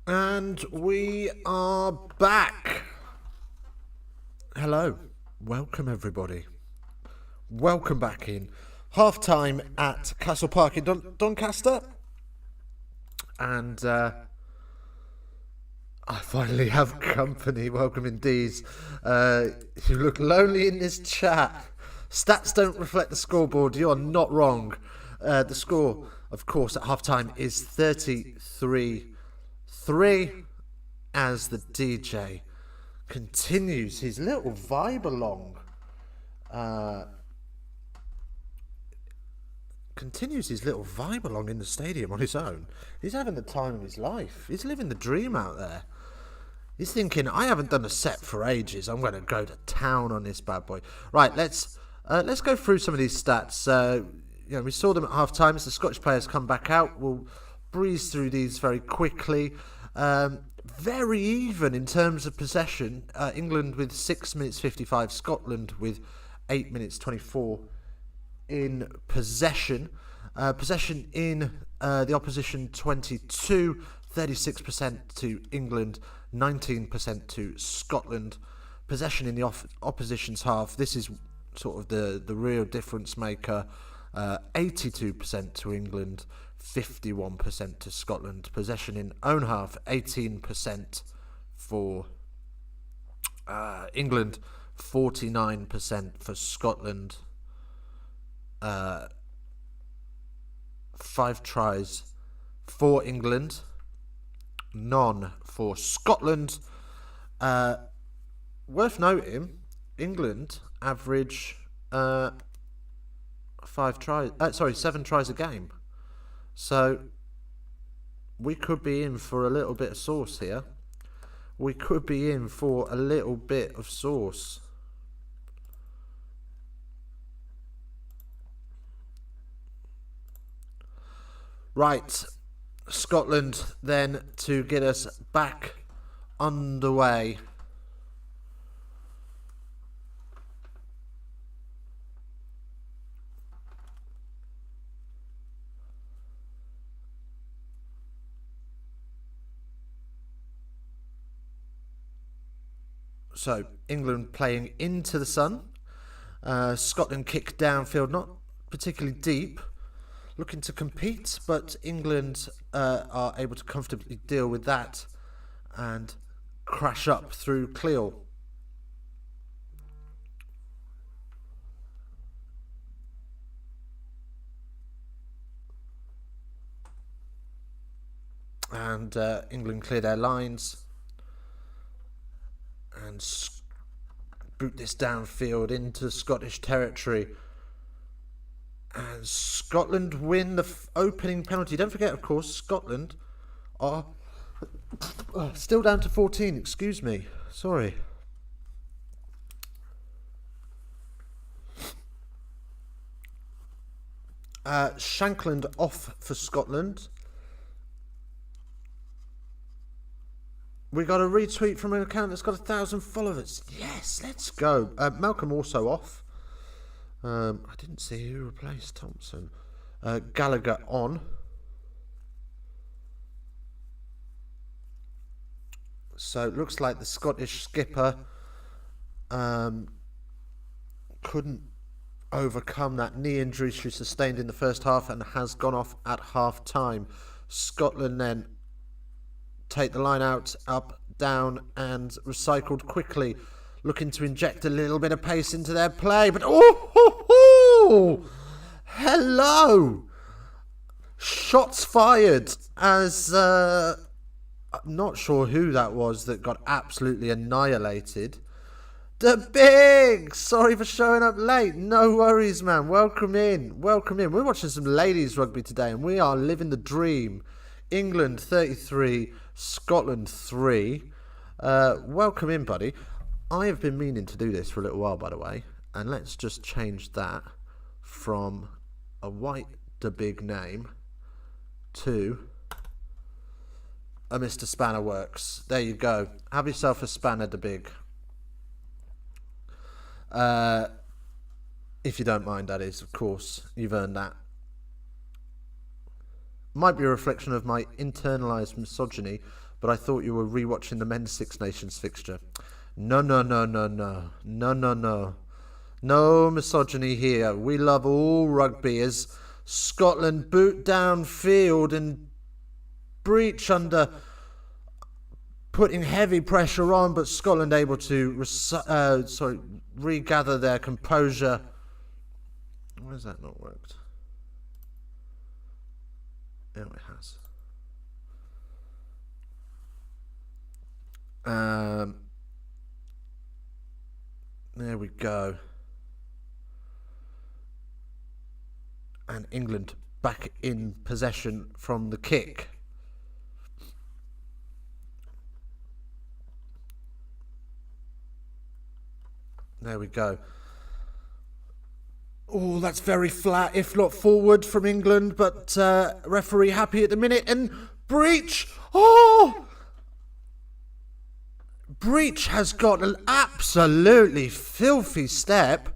And we are back. Hello. Welcome, everybody. Welcome back in. Half time at Castle Park in Doncaster. And I finally have company. Welcome indeed. You look lonely in this chat. Stats don't reflect the scoreboard. You are not wrong. The score, of course, at half time is 33-3 as the DJ continues his little vibe along. In the stadium on his own. He's having the time of his life. He's living the dream out there. He's thinking, I haven't done a set for ages. I'm going to go to town on this bad boy. Right, let's go through some of these stats. We saw them at half time as the Scottish players come back out. We'll breeze through these very quickly. Very even in terms of possession. England with 6 minutes 55, Scotland with 8 minutes 24 in possession. Possession in the opposition 22, 36% to England, 19% to Scotland. Possession in the opposition's half, this is sort of the real difference maker. 82% to England, 51% to Scotland. Possession in own half, 18% for England, 49% for Scotland. 5 tries for England, none for Scotland. Worth noting, England average 7 tries a game. So we could be in for a little bit of sauce here. Right, Scotland then to get us back underway. So, England playing into the sun. Scotland kick downfield, not particularly deep. Looking to compete, but England are able to comfortably deal with that and crash up through Cleal. And England clear their lines and boot this downfield into Scottish territory. And Scotland win the opening penalty. Don't forget, of course, Scotland are still down to 14. Excuse me. Sorry. Shankland off for Scotland. We got a retweet from an account that's got 1,000 followers. Yes, let's go. Malcolm also off. I didn't see who replaced Thompson. Gallagher on. So it looks like the Scottish skipper couldn't overcome that knee injury she sustained in the first half and has gone off at half time. Scotland then take the line out, up, down, and recycled quickly, looking to inject a little bit of pace into their play. But hello! Shots fired as I'm not sure who that was that got absolutely annihilated. The Big! Sorry for showing up late. No worries, man. Welcome in. We're watching some ladies rugby today, and we are living the dream. England 33, Scotland 3. Welcome in, buddy. I have been meaning to do this for a little while, by the way. And let's just change that from a white the big name to a Mr. Spanner Works. There you go. Have yourself a Spanner the Big. If you don't mind, that is, of course. You've earned that. Might be a reflection of my internalized misogyny, but I thought you were rewatching the men's Six Nations fixture. No. No misogyny here. We love all rugby as Scotland boot downfield and breach under putting heavy pressure on, but Scotland able to regather their composure. Why has that not worked? Oh, it has. There we go. And England back in possession from the kick. There we go. Oh, that's very flat, if not forward from England, but referee happy at the minute, and breach. Oh! Breach has got an absolutely filthy step,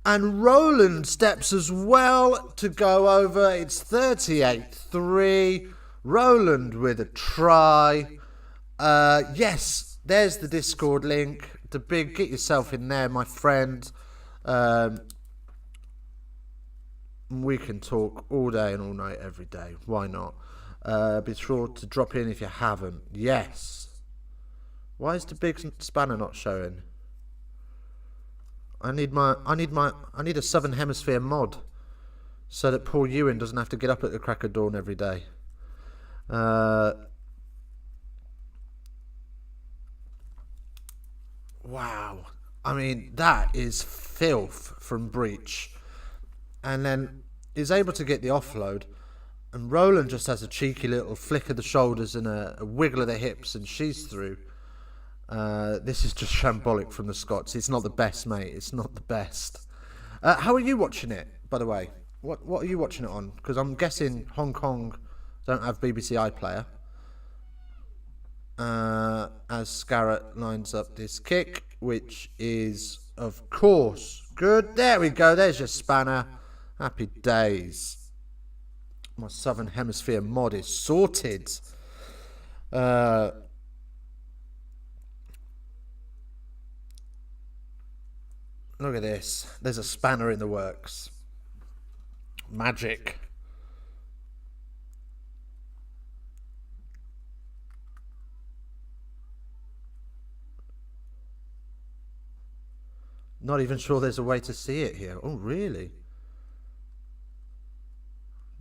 and Roland steps as well to go over. It's 38-3. Roland with a try. Yes, there's the Discord link. The big, get yourself in there, my friend. We can talk all day and all night, every day. Why not? Be sure to drop in if you haven't. Yes. Why is the big spanner not showing? I need a Southern Hemisphere mod so that Paul Ewan doesn't have to get up at the crack of dawn every day. Wow. I mean, that is filth from Breach. And then is able to get the offload, and Roland just has a cheeky little flick of the shoulders and a wiggle of the hips, and she's through. This is just shambolic from the Scots. It's not the best, mate. It's not the best. How are you watching it, by the way? What are you watching it on? Because I'm guessing Hong Kong don't have BBC iPlayer. As Scarrett lines up this kick, which is, of course, good. There we go. There's your spanner. Happy days. My Southern Hemisphere mod is sorted. Look at this. There's a spanner in the works. Magic. Not even sure there's a way to see it here. Oh, really?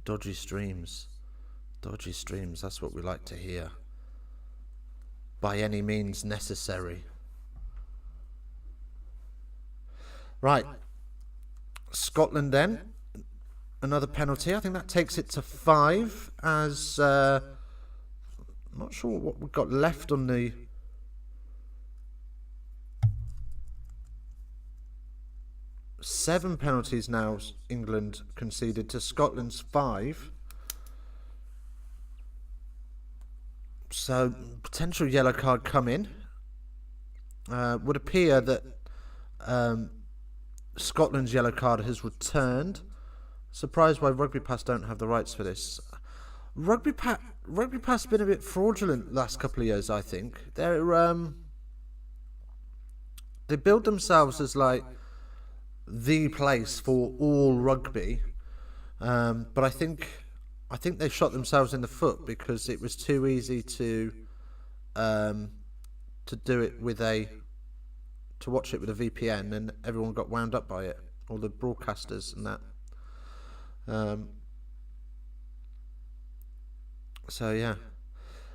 Dodgy streams. Dodgy streams. That's what we like to hear. By any means necessary. Right. Scotland then. Another penalty. I think that takes it to 5 as... I'm not sure what we've got left on the... Seven penalties now England conceded to Scotland's 5. So potential yellow card coming. Would appear that Scotland's yellow card has returned. Surprised why Rugby Pass don't have the rights for this. Rugby Pass has been a bit fraudulent the last couple of years, I think. They build themselves as like the place for all rugby, but I think they shot themselves in the foot because it was too easy to do it with to watch it with a VPN, and everyone got wound up by it, all the broadcasters and that. So yeah.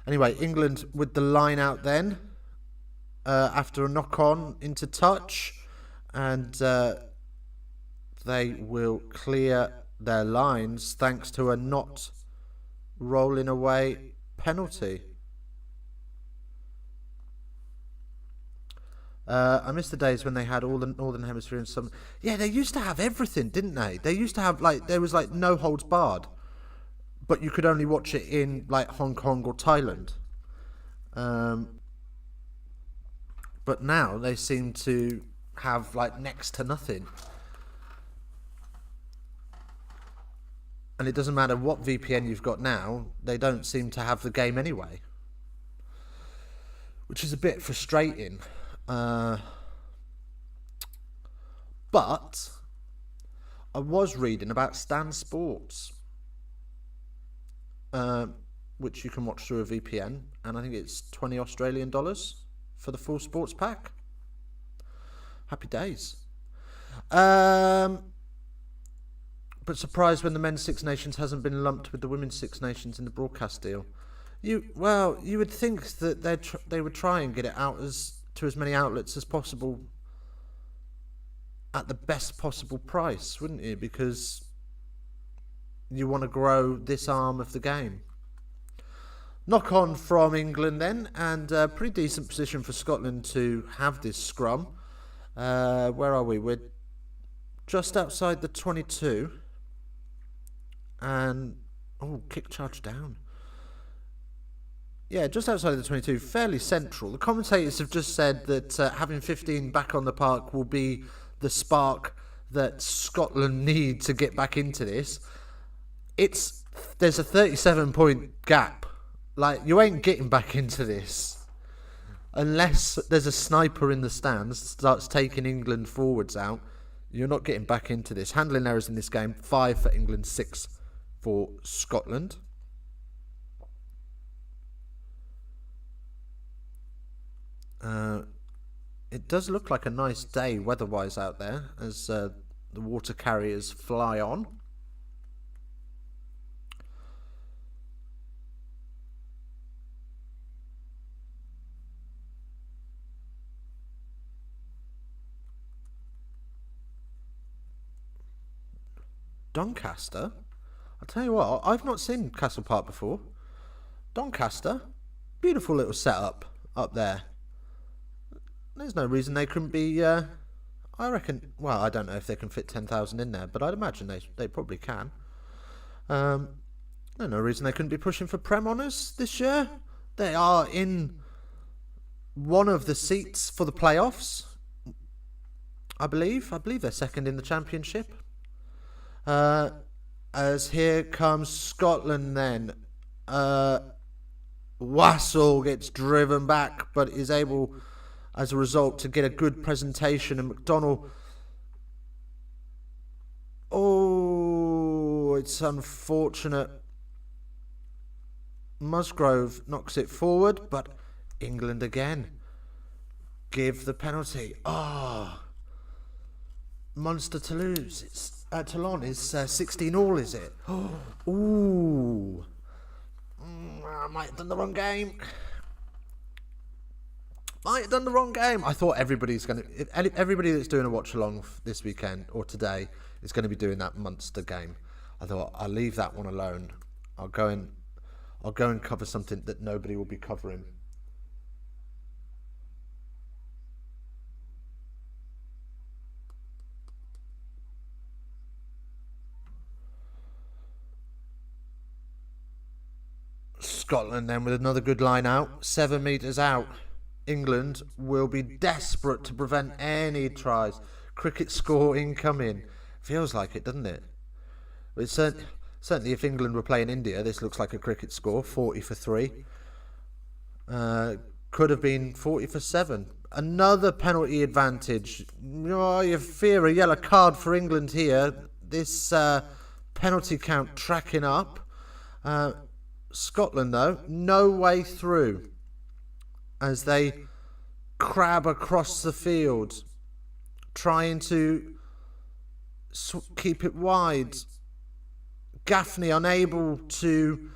Anyway, England with the line out then after a knock on into touch, and they will clear their lines thanks to a not rolling away penalty. I miss the days when they had all the Northern Hemisphere and some... Yeah, they used to have everything, didn't they? They used to have, like, there was, like, no holds barred. But you could only watch it in, like, Hong Kong or Thailand. But now they seem to have, like, next to nothing. And it doesn't matter what VPN you've got now, they don't seem to have the game anyway, which is a bit frustrating. But I was reading about Stan Sports, which you can watch through a VPN, and I think it's $20 Australian for the full sports pack. Happy days. But surprised when the men's Six Nations hasn't been lumped with the women's Six Nations in the broadcast deal. You would think that they would try and get it out to as many outlets as possible at the best possible price, wouldn't you? Because you want to grow this arm of the game. Knock on from England then, and a pretty decent position for Scotland to have this scrum. Where are we? We're just outside the 22. And, kick charge down. Yeah, just outside of the 22, fairly central. The commentators have just said that having 15 back on the park will be the spark that Scotland need to get back into this. There's a 37-point gap. Like, you ain't getting back into this unless there's a sniper in the stands starts taking England forwards out. You're not getting back into this. Handling errors in this game, 5 for England, 6 for Scotland. It does look like a nice day weather-wise out there as the water carriers fly on. Doncaster? I'll tell you what, I've not seen Castle Park before. Doncaster? Beautiful little setup up there. There's no reason they couldn't be, I reckon, well, I don't know if they can fit 10,000 in there, but I'd imagine they probably can. There's no reason they couldn't be pushing for Prem honours this year. They are in one of the seats for the playoffs, I believe. I believe they're second in the championship. As here comes Scotland then. Wassell gets driven back, but is able, as a result, to get a good presentation. And McDonnell, it's unfortunate. Musgrove knocks it forward, but England again give the penalty. Munster to lose. It's Toulon is 16-all, is it? I might have done the wrong game. I thought everybody that's doing a watch along this weekend or today is going to be doing that Munster game. I thought I'll leave that one alone. I'll go and cover something that nobody will be covering. Scotland then with another good line out, 7 metres out. England will be desperate to prevent any tries. Cricket score incoming. Feels like it, doesn't it? But certainly if England were playing India, this looks like a cricket score, 40 for 3. Could have been 40 for 7. Another penalty advantage. You fear a yellow card for England here. This penalty count tracking up. Scotland, though, no way through as they crab across the field, trying to keep it wide. Gaffney unable to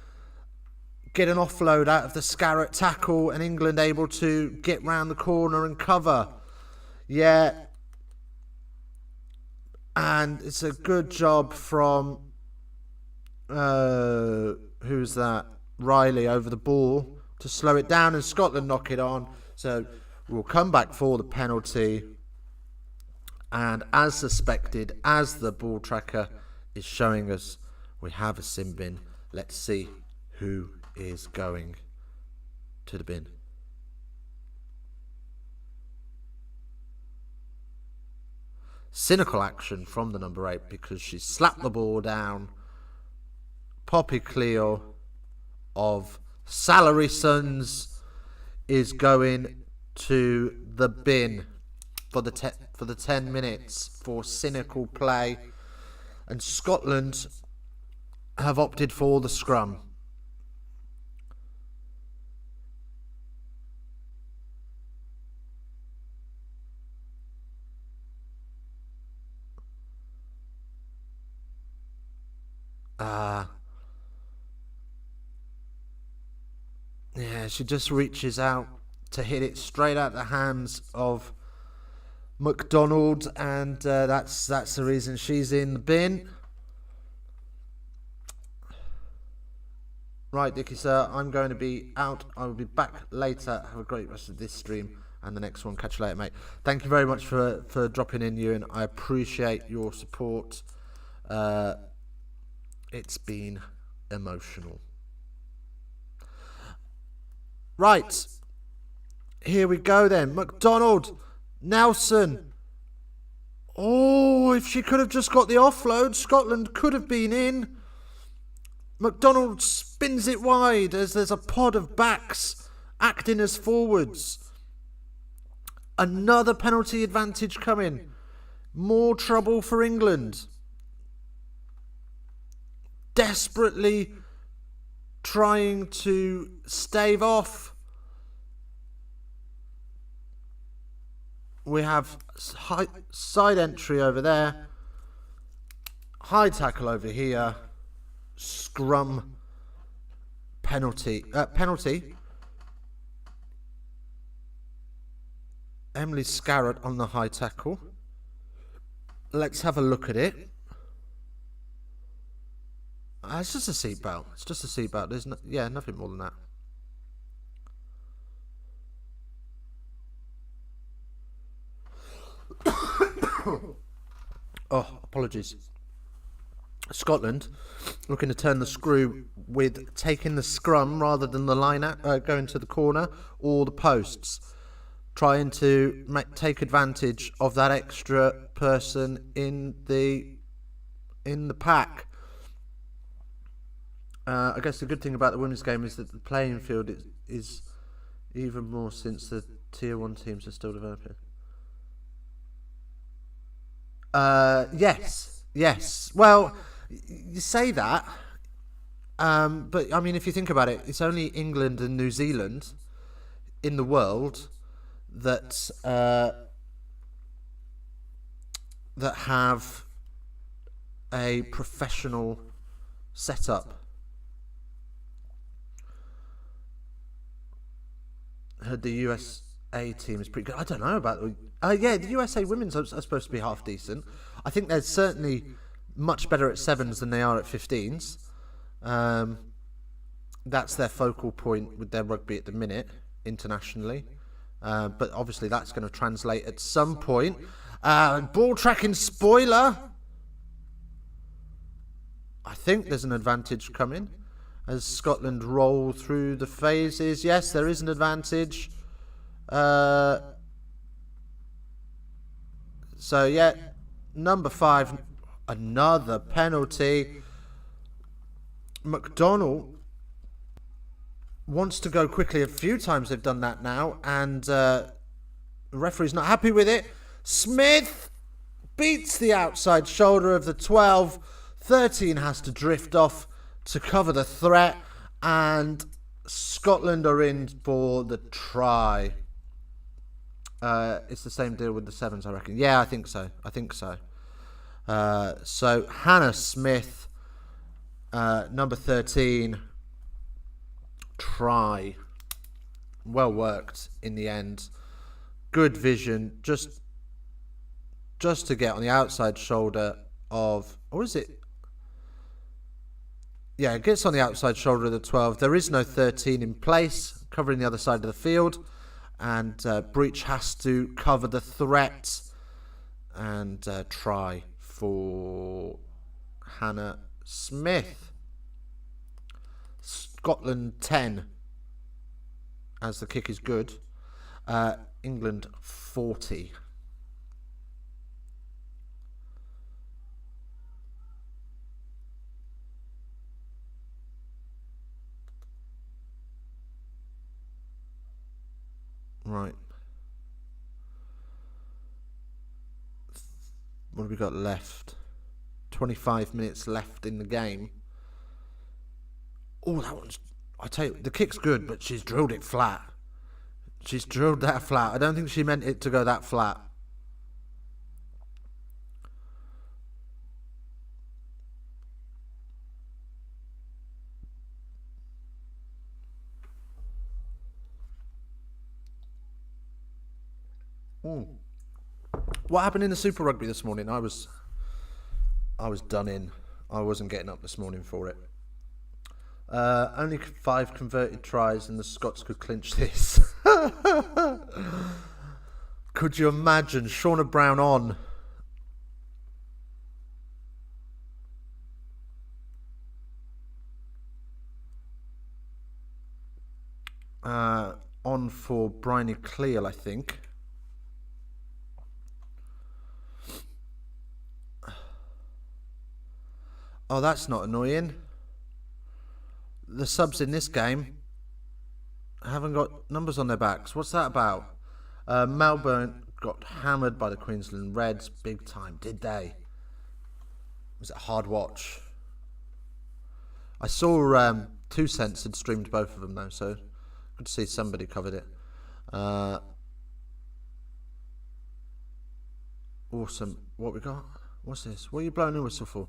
get an offload out of the Scarrett tackle, and England able to get round the corner and cover. Yeah. And it's a good job from... who's that? Riley over the ball to slow it down, and Scotland knock it on. So we'll come back for the penalty. And as suspected, as the ball tracker is showing us, we have a sin bin. Let's see who is going to the bin. Cynical action from the number 8 because she slapped the ball down Poppy Cleo of Salary Sons is going to the bin for the 10 minutes for cynical play, and Scotland have opted for the scrum. Yeah, she just reaches out to hit it straight out the hands of McDonald, and that's the reason she's in the bin. Right, Dickie sir, I'm going to be out. I will be back later. Have a great rest of this stream and the next one. Catch you later, mate. Thank you very much for dropping in, Ewan. I appreciate your support. It's been emotional. Right, here we go then. McDonald, Nelson. Oh, if she could have just got the offload, Scotland could have been in. McDonald spins it wide as there's a pod of backs acting as forwards. Another penalty advantage coming. More trouble for England. Desperately trying to stave off. We have side entry over there. High tackle over here. Scrum penalty. Emily Scarrett on the high tackle. Let's have a look at it. It's just a seatbelt. It's just a seatbelt. There's nothing more than that. Oh, apologies. Scotland looking to turn the screw with taking the scrum rather than the line going to the corner or the posts, trying to take advantage of that extra person in the pack. I guess the good thing about the women's game is that the playing field is even more since the Tier 1 teams are still developing. Yes. Well, you say that, but I mean, if you think about it, it's only England and New Zealand in the world that have a professional setup. Heard the USA team is pretty good. I don't know about the USA women's are supposed to be half decent. I think they're certainly much better at sevens than they are at 15s. That's their focal point with their rugby at the minute internationally. But obviously that's going to translate at some point. Ball tracking spoiler. I think there's an advantage coming as Scotland roll through the phases. Yes, there is an advantage. So yeah, number 5, another penalty. McDonald wants to go quickly. A few times they've done that now, and the referee's not happy with it. Smith beats the outside shoulder of the 12. 13 has to drift off to cover the threat, and Scotland are in for the try. It's the same deal with the 7s, I reckon. Yeah, I think so. So Hannah Smith, number 13, try. Well worked in the end. Good vision, just to get on the outside shoulder of, or is it? Yeah, it gets on the outside shoulder of the 12. There is no 13 in place, covering the other side of the field. And Breach has to cover the threat and try for Hannah Smith. Scotland 10, as the kick is good. England 40. Right. What have we got left? 25 minutes left in the game. Oh, that one's... I tell you, the kick's good, but she's drilled it flat. She's drilled that flat. I don't think she meant it to go that flat. What happened in the Super Rugby this morning? I was done in. I wasn't getting up this morning for it. Only 5 converted tries and the Scots could clinch this. Could you imagine Shauna Brown on? On for Bryony Cleal, I think. Oh, that's not annoying. The subs in this game haven't got numbers on their backs. What's that about? Melbourne got hammered by the Queensland Reds big time, did they? Was it a hard watch? I saw 2 Cents had streamed both of them though, so good to see somebody covered it. Awesome. What we got? What's this? What are you blowing a whistle for?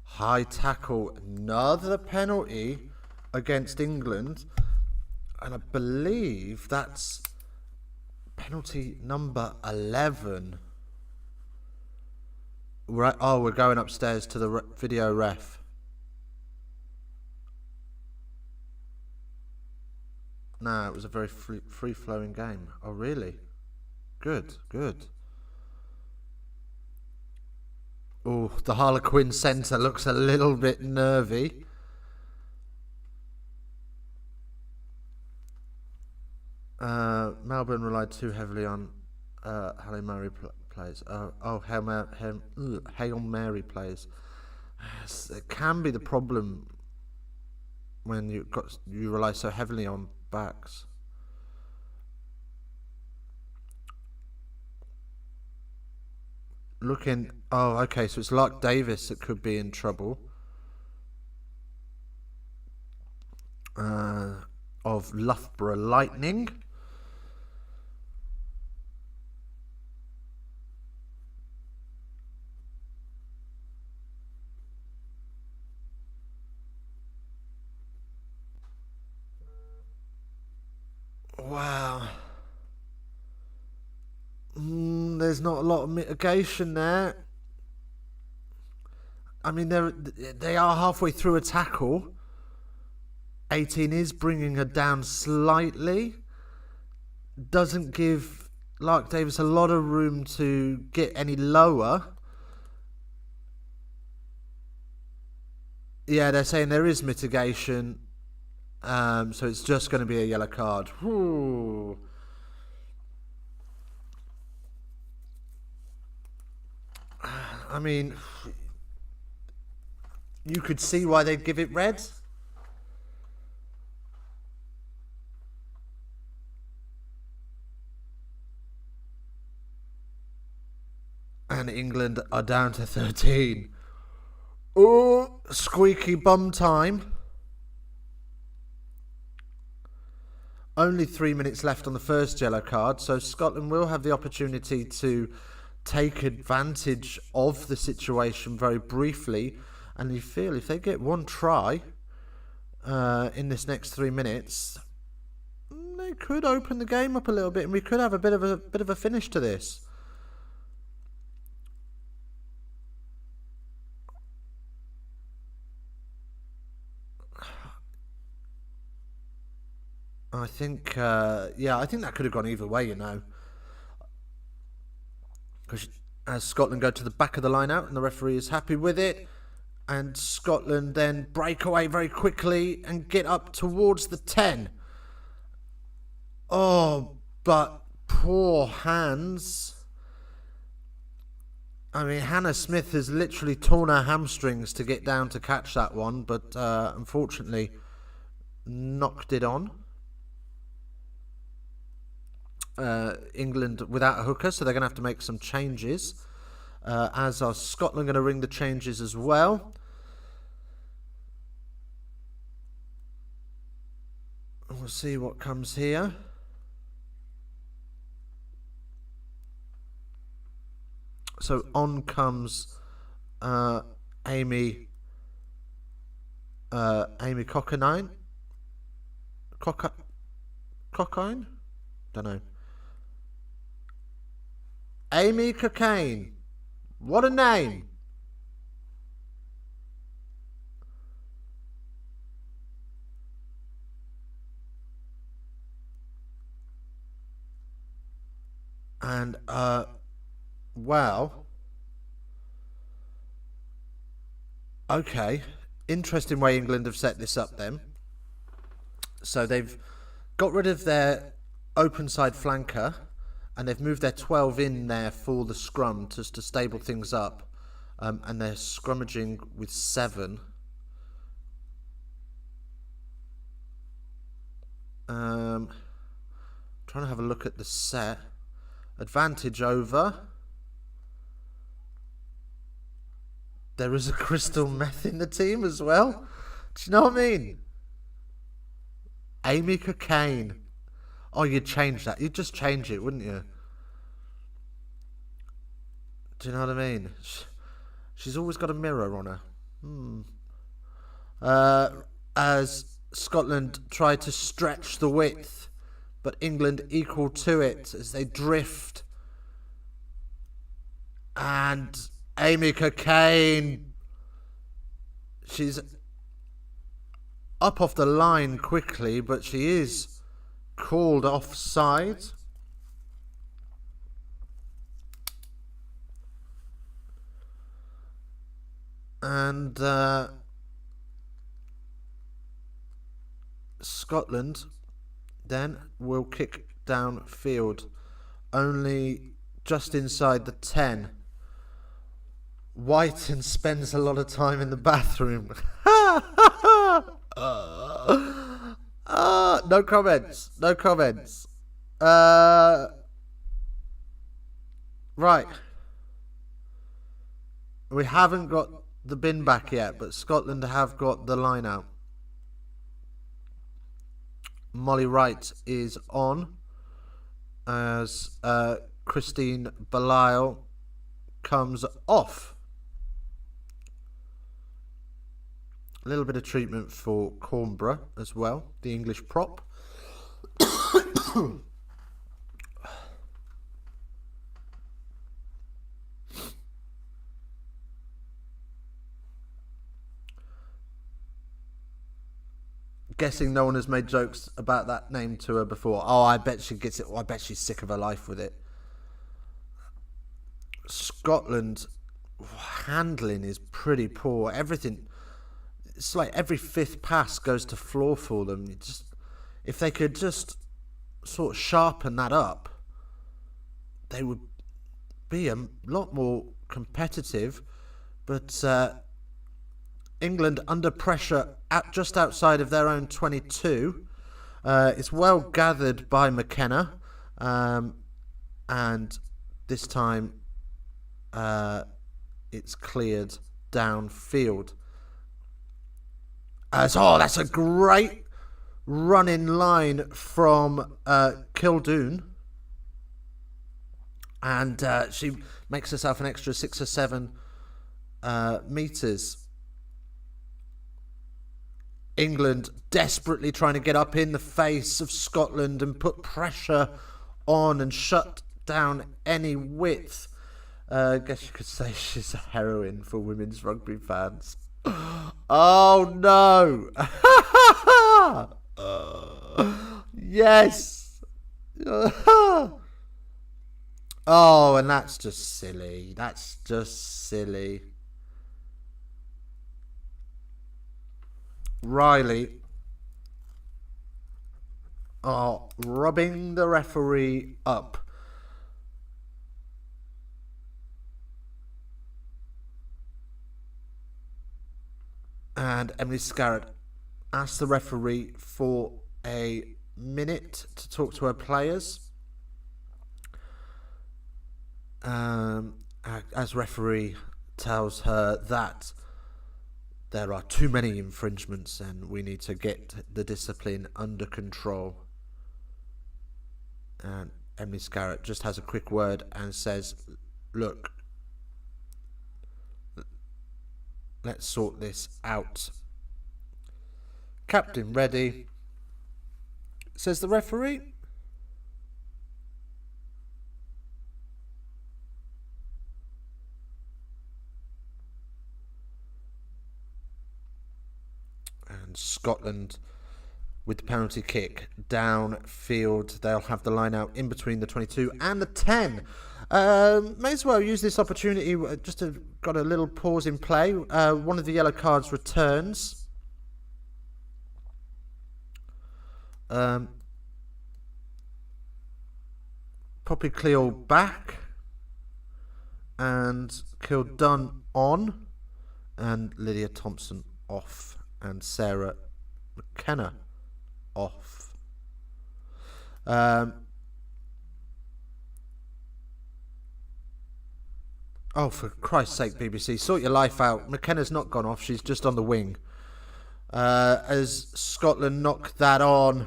High tackle. Another penalty against England. And I believe that's penalty number 11. We're going upstairs to the video ref. No, it was a very free-flowing game. Oh, really? Good, good. Oh, the Harlequin centre looks a little bit nervy. Melbourne relied too heavily on Hail Mary plays. Hail Mary plays. It can be the problem when you rely so heavily on backs. Looking... Oh, okay, so it's Lark Davis that could be in trouble. Of Loughborough Lightning. Wow. There's not a lot of mitigation there. I mean, they are halfway through a tackle. 18 is bringing her down slightly. Doesn't give Lark Davis a lot of room to get any lower. Yeah, they're saying there is mitigation. So it's just going to be a yellow card. Whew. I mean, you could see why they'd give it red. And England are down to 13. Oh, squeaky bum time. Only 3 minutes left on the first yellow card, so Scotland will have the opportunity to take advantage of the situation very briefly. And you feel if they get one try in this next 3 minutes, they could open the game up a little bit, and we could have a bit of a finish to this. I think, I think that could have gone either way, you know. Because as Scotland go to the back of the line out, and the referee is happy with it, and Scotland then break away very quickly and get up towards the 10. Oh, but poor hands. I mean, Hannah Smith has literally torn her hamstrings to get down to catch that one, but unfortunately knocked it on. England without a hooker, so they're going to have to make some changes. As are Scotland going to ring the changes as well. We'll see what comes here. So on comes Amy Cockine? Cockine? Don't know. Amy Cockine. What a name. And, well, okay, interesting way England have set this up then. So they've got rid of their open side flanker, and they've moved their 12 in there for the scrum to stable things up, and they're scrummaging with 7. Trying to have a look at the set. Advantage over. There is a crystal meth in the team as well. Do you know what I mean? Amy Cockine. Oh, you'd change that. You'd just change it, wouldn't you? Do you know what I mean? She's always got a mirror on her. As Scotland try to stretch the width, but England equal to it as they drift. And Amy Cockine, she's up off the line quickly, but she is called offside. And Scotland then will kick downfield, only just inside the 10. Whiten spends a lot of time in the bathroom. No comments. No comments. Right. We haven't got the bin back yet, but Scotland have got the line out. Molly Wright is on as Christine Belial comes off. A little bit of treatment for Cornborough as well, the English prop. Guessing no one has made jokes about that name to her before. Oh, I bet she gets it. I bet she's sick of her life with it. Scotland handling is pretty poor. Everything, it's like every 5th pass goes to floor for them. If they could just sort of sharpen that up, they would be a lot more competitive. But England under pressure at just outside of their own 22. It's well gathered by McKenna, and this time it's cleared downfield. That's a great run-in line from Kildoon, and she makes herself an extra 6 or 7 metres. England desperately trying to get up in the face of Scotland and put pressure on and shut down any width. I guess you could say she's a heroine for women's rugby fans. Oh no! Yes! Oh, and that's just silly. That's just silly. Riley rubbing the referee up. And Emily Scarrett asked the referee for a minute to talk to her players. as referee tells her that there are too many infringements and we need to get the discipline under control. And Emily Scarrett just has a quick word and says, look, let's sort this out. Captain ready, says the referee. And Scotland with the penalty kick downfield. They'll have the line out in between the 22 and the 10. May as well use this opportunity just to got a little pause in play. One of the yellow cards returns. Poppy Cleal back and Kildunn on, and Lydia Thompson off, and Sarah McKenna off. Oh, for Christ's sake, BBC, sort your life out. McKenna's not gone off, she's just on the wing. As Scotland knock that on.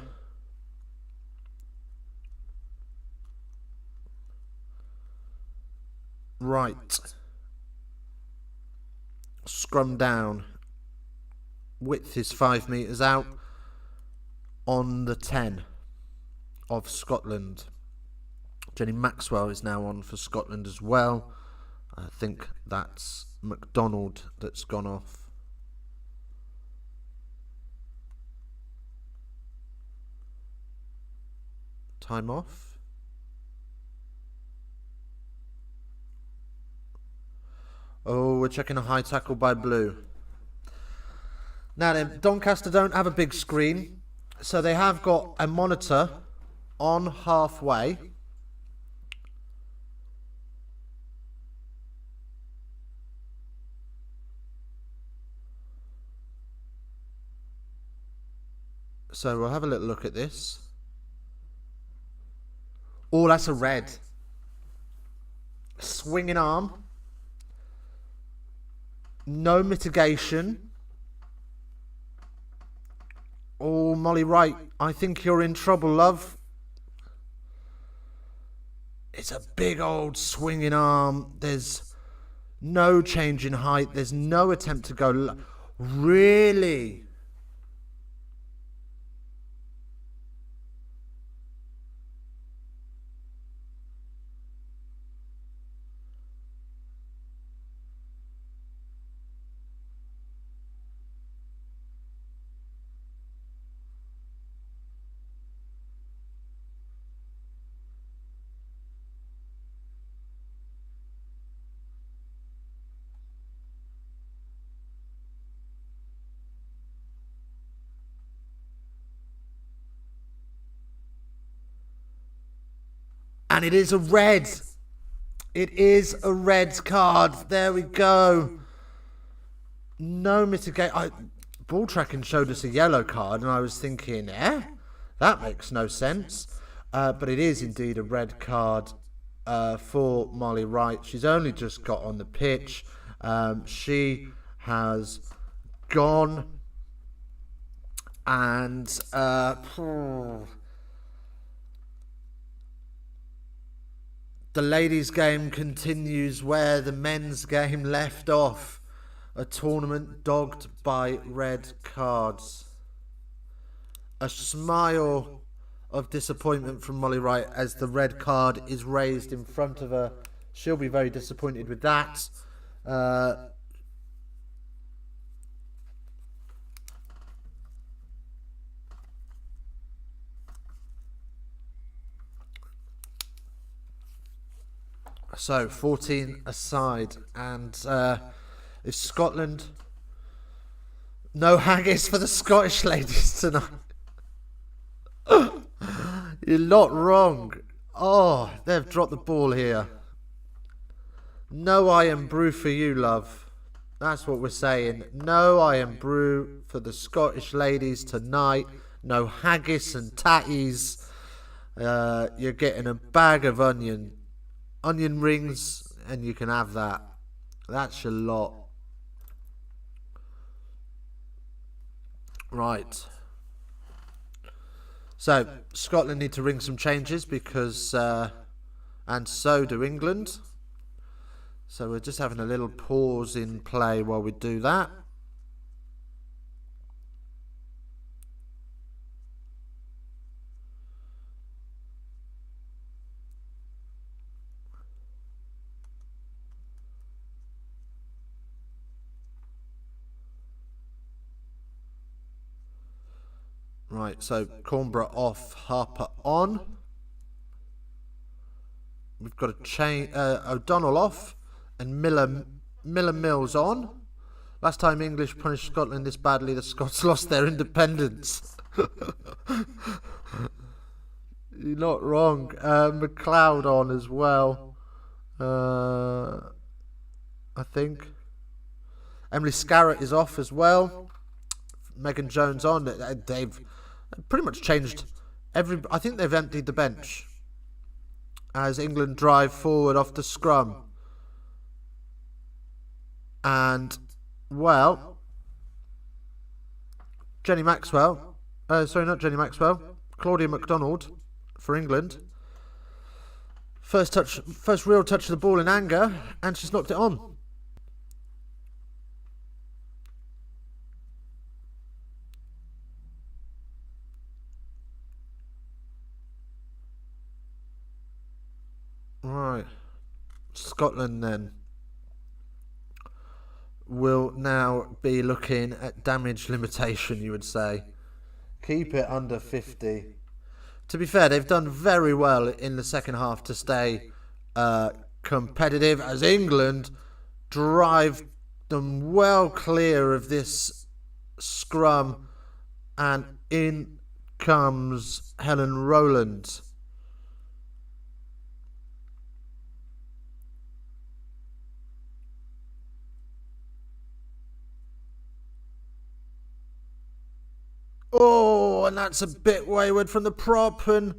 Right. Scrum down. Width is 5 metres out on the 10 of Scotland. Jenny Maxwell is now on for Scotland as well. I think that's McDonald that's gone off. Time off. Oh, we're checking a high tackle by Blue. Now then, Doncaster don't have a big screen, so they have got a monitor on halfway. So we'll have a little look at this. Oh, that's a red. Swinging arm. No mitigation. Oh, Molly Wright, I think you're in trouble, love. It's a big old swinging arm. There's no change in height. There's no attempt to go... Really? And it is a red. It is a red card. There we go. No mitigation. Ball tracking showed us a yellow card, and I was thinking, that makes no sense. But it is indeed a red card for Molly Wright. She's only just got on the pitch. She has gone, and the ladies' game continues where the men's game left off. A tournament dogged by red cards. A smile of disappointment from Molly Wright as the red card is raised in front of her. She'll be very disappointed with that. So 14 aside, and if Scotland, no haggis for the Scottish ladies tonight. You're not wrong. Oh, they've dropped the ball here. No I am brew for you, love. That's what we're saying. No I am brew for the Scottish ladies tonight. No haggis and tatties. You're getting a bag of onion onion rings, and you can have that. That's your lot. Right. So, Scotland need to ring some changes because, and so do England. So we're just having a little pause in play while we do that. Right, so Cornborough off, Harper on. We've got a chain, O'Donnell off, and Miller Mills on. Last time English punished Scotland this badly, the Scots lost their independence. You're not wrong. McLeod on as well. I think. Emily Scarrett is off as well. Megan Jones on. They've pretty much changed I think they've emptied the bench as England drive forward off the scrum. And, well, Jenny Maxwell. Sorry, not Jenny Maxwell. Claudia MacDonald for England. First real touch of the ball in anger, and she's knocked it on. Right. Scotland then will now be looking at damage limitation, you would say. Keep it under 50. To be fair, they've done very well in the second half to stay competitive as England drive them well clear of this scrum, and in comes Helen Rowland. Oh, and that's a bit wayward from the prop, and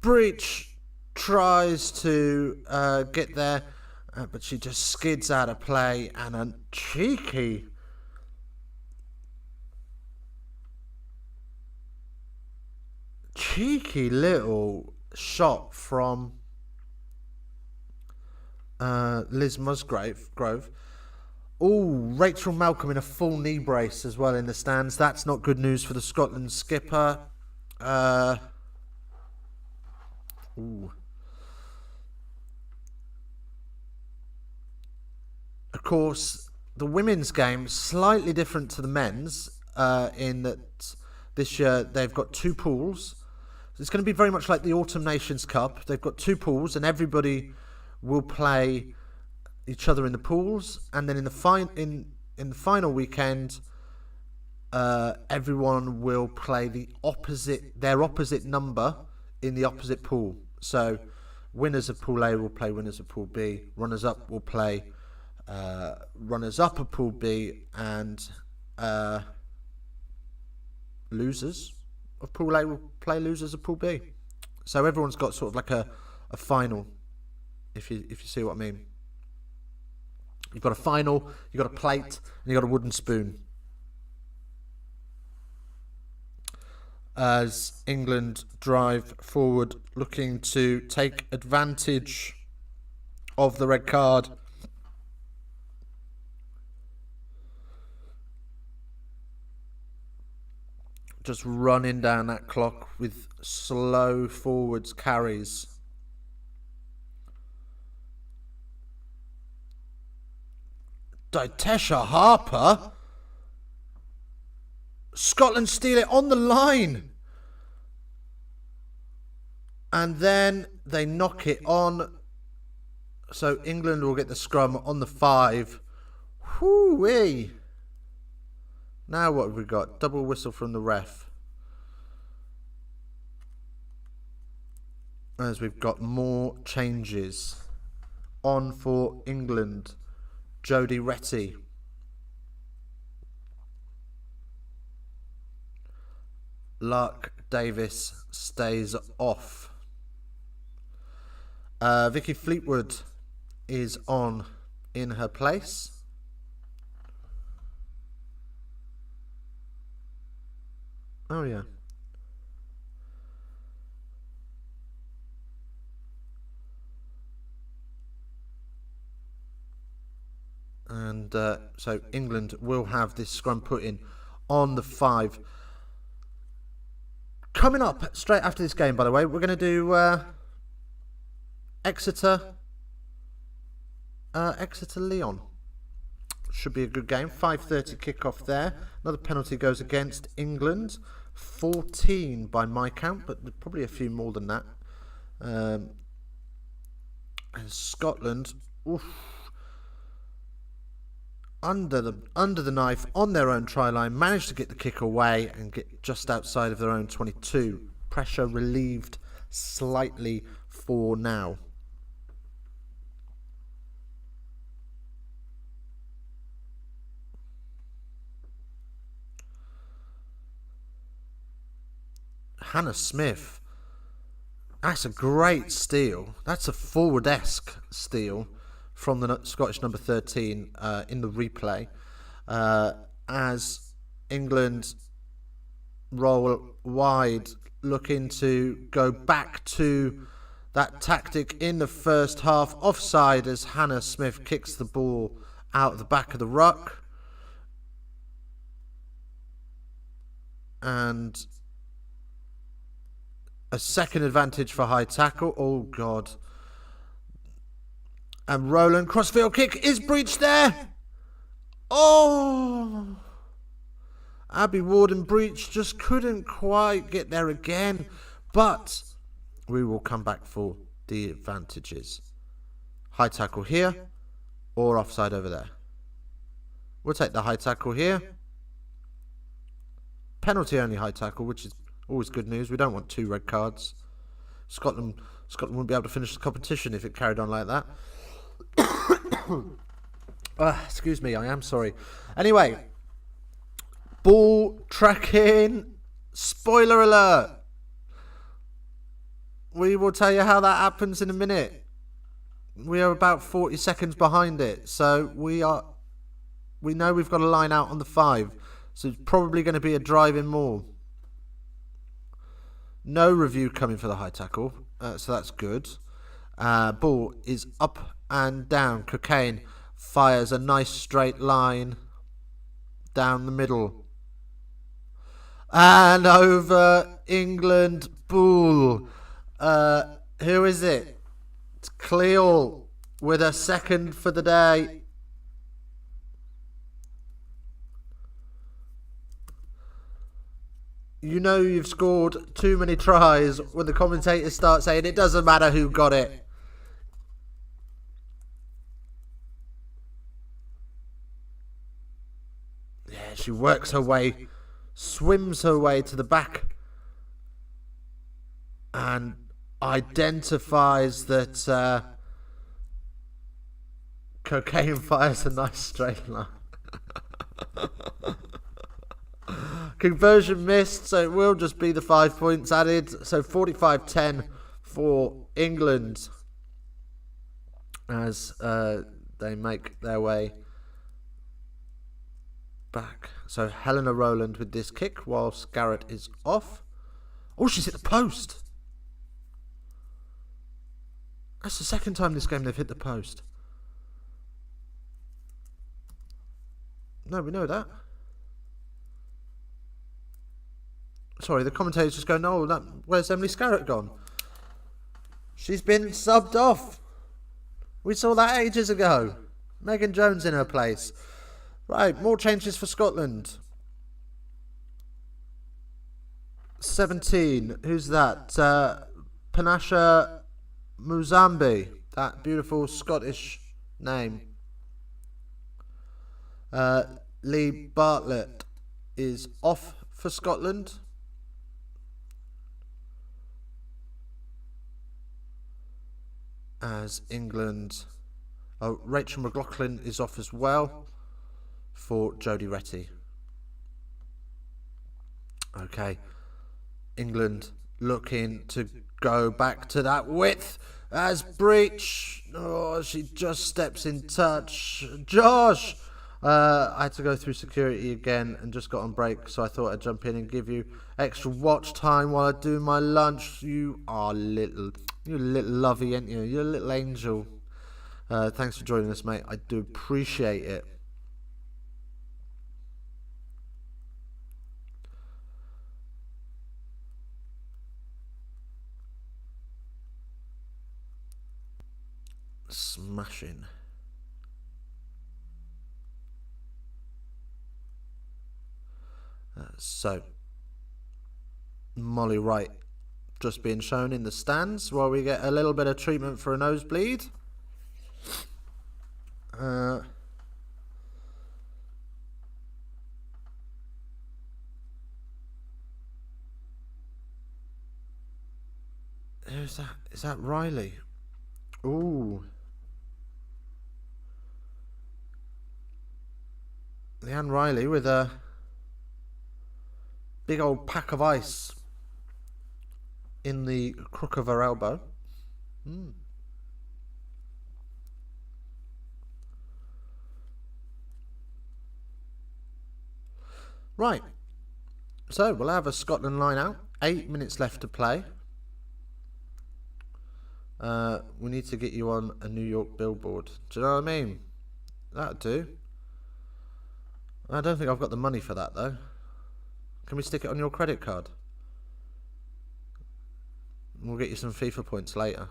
Breach tries to get there, but she just skids out of play, and a cheeky little shot from Liz Musgrove. Oh, Rachel Malcolm in a full knee brace as well in the stands. That's not good news for the Scotland skipper. Of course, the women's game slightly different to the men's in that this year they've got two pools. It's going to be very much like the Autumn Nations Cup. They've got two pools, and everybody will play each other in the pools, and then in the final weekend, everyone will play their opposite number in the opposite pool. So, winners of Pool A will play winners of Pool B. Runners up will play runners up of Pool B, and losers of Pool A will play losers of Pool B. So everyone's got sort of like a final, if you see what I mean. You've got a final, you've got a plate, and you've got a wooden spoon. As England drive forward, looking to take advantage of the red card. Just running down that clock with slow forwards carries. Ditesha Harper. Scotland steal it on the line. And then they knock it on. So England will get the scrum on the 5. Whoo-wee. Now what have we got? Double whistle from the ref. As we've got more changes. On for England. Jodie Retty. Lark Davis stays off. Vicky Fleetwood is on in her place. Oh, yeah. And so England will have this scrum put in on the 5. Coming up straight after this game, by the way, we're going to do Exeter Leon. Should be a good game. 5:30 kickoff there. Another penalty goes against England. 14 by my count, but probably a few more than that. And Scotland, oof, under the knife on their own try line, managed to get the kick away and get just outside of their own 22. Pressure relieved slightly for now. Hannah Smith, that's a great steal. That's a forward-esque steal from the Scottish number 13 in the replay. As England roll wide, looking to go back to that tactic in the first half. Offside as Hannah Smith kicks the ball out of the back of the ruck. And a second advantage for high tackle. Oh, God. And Rowland, crossfield kick is breached there. Oh! Abby Warden breach, just couldn't quite get there again. But we will come back for the advantages. High tackle here or offside over there. We'll take the high tackle here. Penalty only high tackle, which is always good news. We don't want 2 red cards. Scotland wouldn't be able to finish the competition if it carried on like that. Excuse me, I am sorry. Anyway, ball tracking. Spoiler alert. We will tell you how that happens in a minute. We are about 40 seconds behind it, so we know we've got a line out on the 5. So it's probably going to be a drive in more. No review coming for the high tackle, so that's good. Ball is up and down. Cocaine fires a nice straight line down the middle. And over England. Bull. Who is it? It's Cleo with a second for the day. You know you've scored too many tries when the commentators start saying it doesn't matter who got it. Yeah, she works her way, swims her way to the back and identifies that Cocaine fires a nice straight line. Conversion missed, so it will just be the 5 points added. So 45-10 for England as they make their way back. So Helena Rowland with this kick whilst Garrett is off. Oh, she's hit the post. That's the second time this game they've hit the post. No, we know that. Sorry, the commentator's just going, no, where's Emily Scarrett gone? She's been subbed off. We saw that ages ago. Megan Jones in her place. Right, more changes for Scotland. 17. Who's that? Panasha Muzambi. That beautiful Scottish name. Lee Bartlett is off for Scotland. As England, Rachel McLaughlin is off as well for Jodie Retty. Okay, England looking to go back to that width. As breach. Oh, she just steps in touch. Josh! I had to go through security again and just got on break, so I thought I'd jump in and give you extra watch time while I do my lunch. You're a little lovey, ain't you? You're a little angel. Thanks for joining us, mate. I do appreciate it. Smashing. So, Molly Wright just being shown in the stands while we get a little bit of treatment for a nosebleed. Who's that? Is that Riley? Ooh. Leanne Riley with a big old pack of ice in the crook of her elbow. Right. So we'll have a Scotland line out. 8 minutes left to play. We need to get you on a New York billboard. Do you know what I mean? That'll do. I don't think I've got the money for that, though. Can we stick it on your credit card? We'll get you some FIFA points later.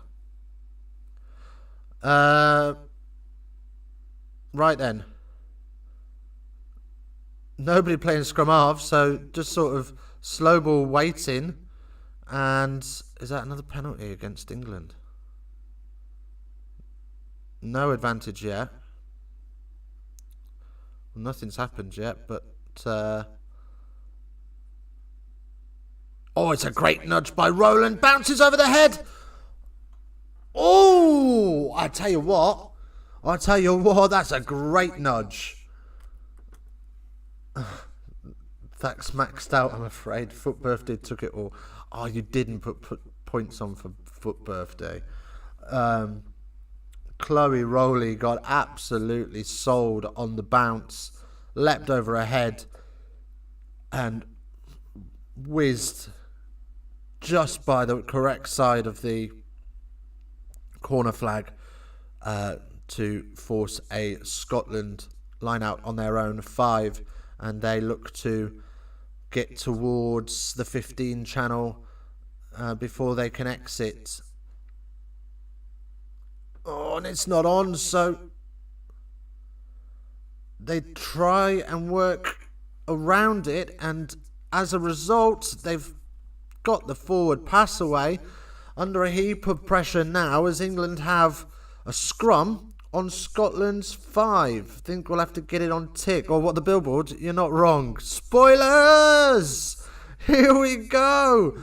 Right then. Nobody playing scrum half, so just sort of slow ball waiting. And is that another penalty against England? No advantage yet. Nothing's happened yet, but... Oh, it's a great nudge by Roland. Bounces over the head. Oh, I tell you what. That's a great nudge. That's maxed out, I'm afraid. Foot birthday took it all. Oh, you didn't put points on for foot birthday. Chloe Rowley got absolutely sold on the bounce, leapt over her head, and whizzed just by the correct side of the corner flag to force a Scotland line out on their own 5, and they look to get towards the 15 channel before they can exit. Oh, and it's not on, so they try and work around it, and as a result, they've got the forward pass away under a heap of pressure now as England have a scrum on Scotland's 5. Think we'll have to get it on tick. Or what, the billboard? You're not wrong. Spoilers! Here we go!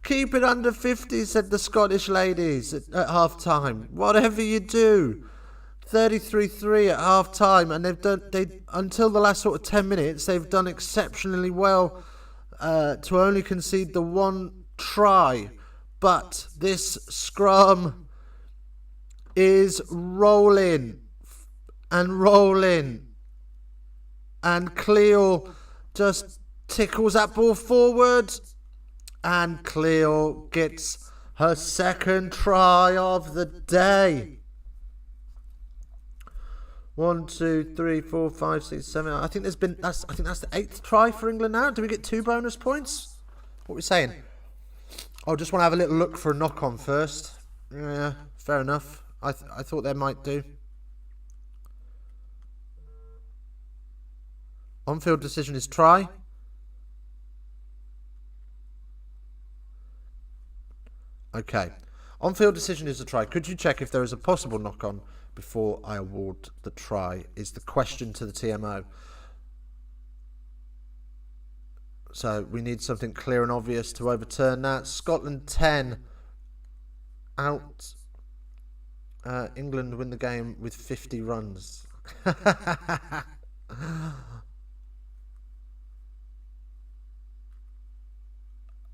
Keep it under 50, said the Scottish ladies at half-time. Whatever you do. 33-3 at half-time, and until the last sort of 10 minutes, they've done exceptionally well to only concede the 1 try. But this scrum is rolling. And Cleo just tickles that ball forward. And Cleo gets her second try of the day. 1, 2, 3, 4, 5, 6, 7. I think that's the 8th try for England now. Do we get 2 bonus points? What are we saying? I just want to have a little look for a knock-on first. Yeah, fair enough. I thought they might do. On-field decision is try. Okay. On-field decision is a try. Could you check if there is a possible knock-on before I award the try? Is the question to the TMO. So we need something clear and obvious to overturn that. Scotland 10 out. England win the game with 50 runs.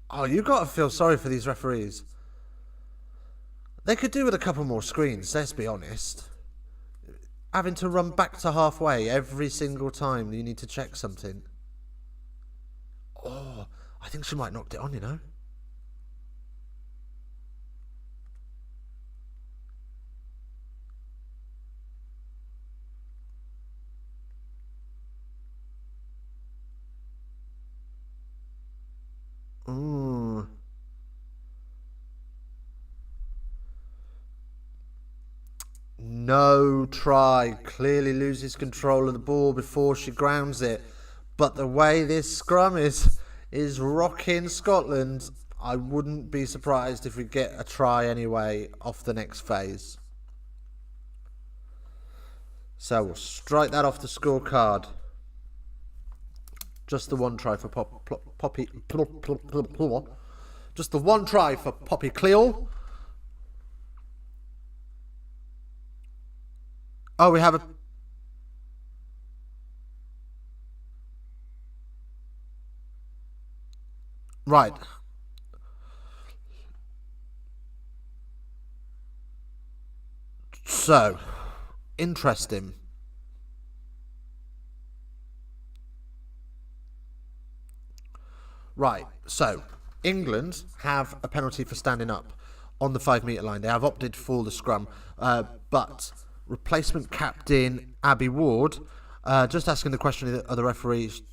Oh, you got to feel sorry for these referees. They could do with a couple more screens, let's be honest. Having to run back to halfway every single time you need to check something. Oh, I think she might knocked it on, you know. Ooh. No try. Clearly loses control of the ball before she grounds it. But the way this scrum is rocking Scotland, I wouldn't be surprised if we get a try anyway off the next phase. So we'll strike that off the scorecard. Just the one try for Poppy. Just the one try for Poppy Cleal. Oh, we have a... Right. So, interesting. Right, so England have a penalty for standing up on the 5 metre line. They have opted for the scrum, but replacement captain Abby Ward, just asking the question of the referees,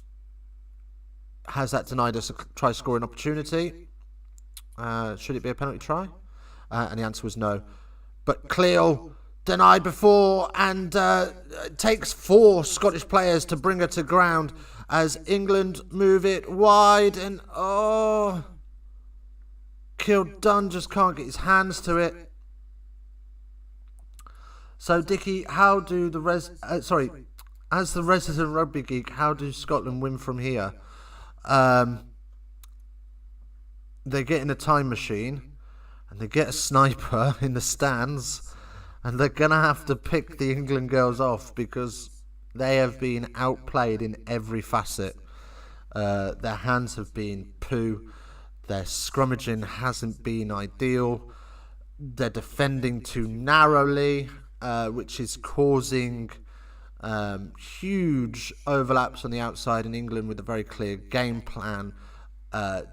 has that denied us a try scoring opportunity? Should it be a penalty try? And the answer was no. But Cleo denied before, and it takes 4 Scottish players to bring her to ground as England move it wide, and Kildunn just can't get his hands to it. So Dickie, how do the as the resident rugby geek, how do Scotland win from here? They get in a time machine and they get a sniper in the stands, and they're gonna have to pick the England girls off because they have been outplayed in every facet. Their hands have been poo. Their scrummaging hasn't been ideal. They're defending too narrowly, which is causing huge overlaps on the outside in England with a very clear game plan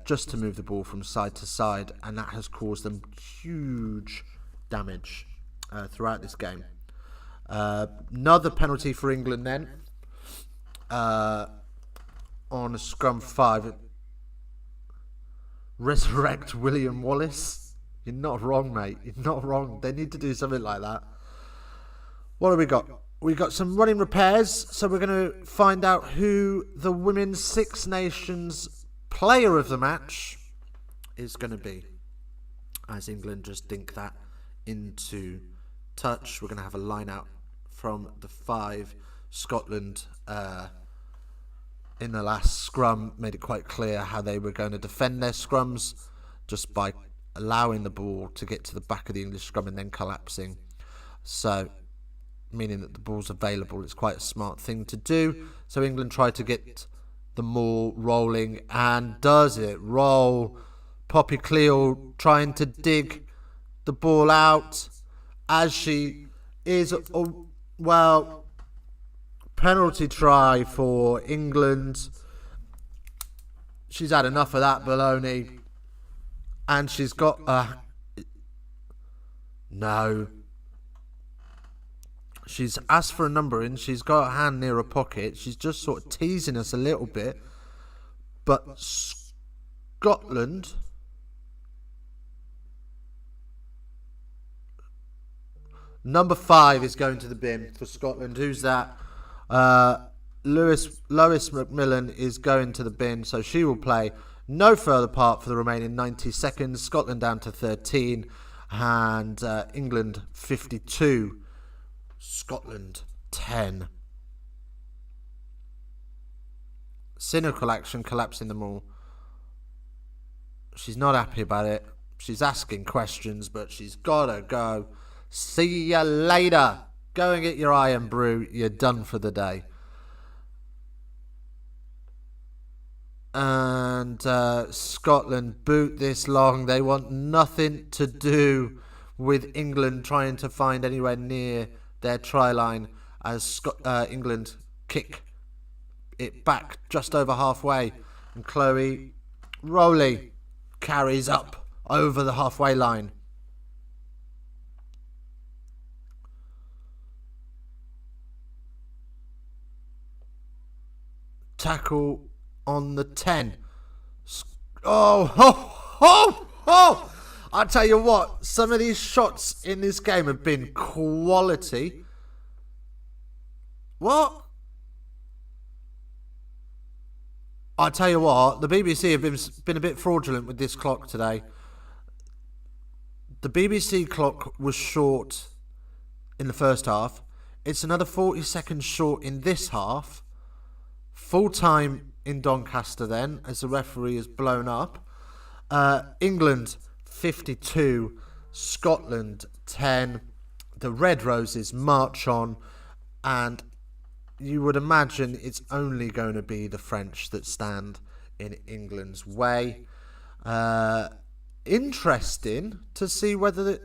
just to move the ball from side to side, and that has caused them huge damage throughout this game. Another penalty for England then on scrum 5. Resurrect William Wallace. You're not wrong, mate. You're not wrong. They need to do something like that. What have we got? We've got some running repairs, so we're going to find out who the Women's Six Nations player of the match is going to be, as England just dink that into touch. We're going to have a line out from the 5. Scotland in the last scrum made it quite clear how they were going to defend their scrums, just by allowing the ball to get to the back of the English scrum and then collapsing. So, meaning that the ball's available. It's quite a smart thing to do. So England tried to get the maul rolling, and does it roll. Poppy Cleal trying to dig the ball out as she is, penalty try for England. She's had enough of that baloney, and she's got no. She's asked for a number and she's got a hand near her pocket. She's just sort of teasing us a little bit. But Scotland, number 5 is going to the bin for Scotland. Who's that? Lois McMillan is going to the bin, so she will play no further part for the remaining 90 seconds. Scotland down to 13 and England 52. Scotland 10. Cynical action, collapsing them all. She's not happy about it. She's asking questions, but she's gotta go. See ya later. Go and get your iron brew. You're done for the day. And Scotland boot this long. They want nothing to do with England trying to find anywhere near their try line as England kick it back just over halfway, and Chloe Rowley carries up over the halfway line. Tackle on the 10. Oh! I tell you what, some of these shots in this game have been quality. What? I tell you what, the BBC have been a bit fraudulent with this clock today. The BBC clock was short in the first half. It's another 40 seconds short in this half. Full time in Doncaster then, as the referee is blown up. England 52, Scotland 10. The Red Roses march on, and you would imagine it's only going to be the French that stand in England's way. Interesting to see whether the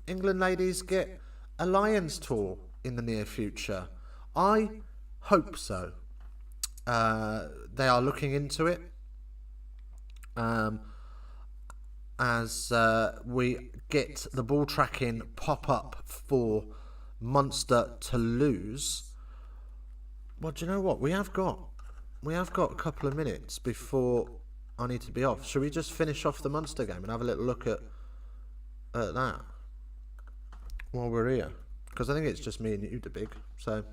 England ladies get a Lions tour in the near future. I hope so. They are looking into it. As we get the ball tracking pop up for Munster to lose. Well, do you know what? We have got a couple of minutes before I need to be off. Should we just finish off the Munster game and have a little look at that while we're here? Because I think it's just me and you, the big. So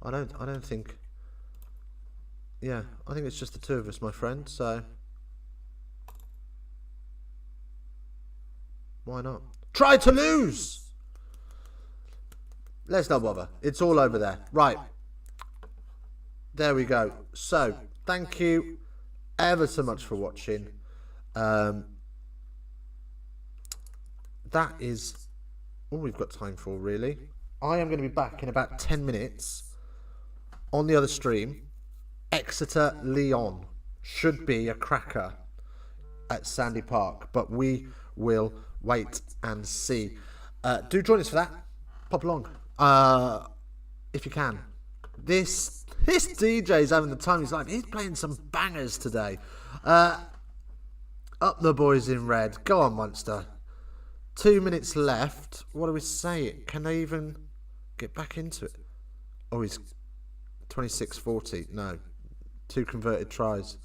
I don't think. Yeah, I think it's just the two of us, my friend. So why not? Try to lose! Let's not bother. It's all over there. Right. There we go. So, thank you ever so much for watching. That is all we've got time for, really. I am going to be back in about 10 minutes on the other stream. Exeter Lyon should be a cracker at Sandy Park, but we will wait and see. Do join us for that. Pop along if you can. This DJ's having the time of his life. He's playing some bangers today. Up the boys in red. Go on, Munster. 2 minutes left. What do we say? Can they even get back into it? Oh, he's 26-40. No. 2 converted tries.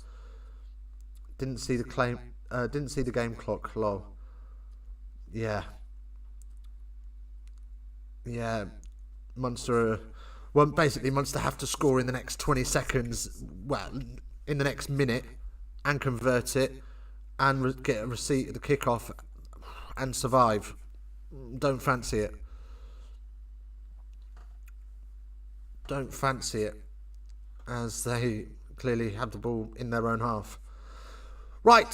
Didn't see the game clock. Lol. Yeah. Munster. Well, basically, Munster have to score in the next 20 seconds. Well, in the next minute, and convert it, and get a receipt of the kickoff, and survive. Don't fancy it. Don't fancy it, as they clearly have the ball in their own half. Right.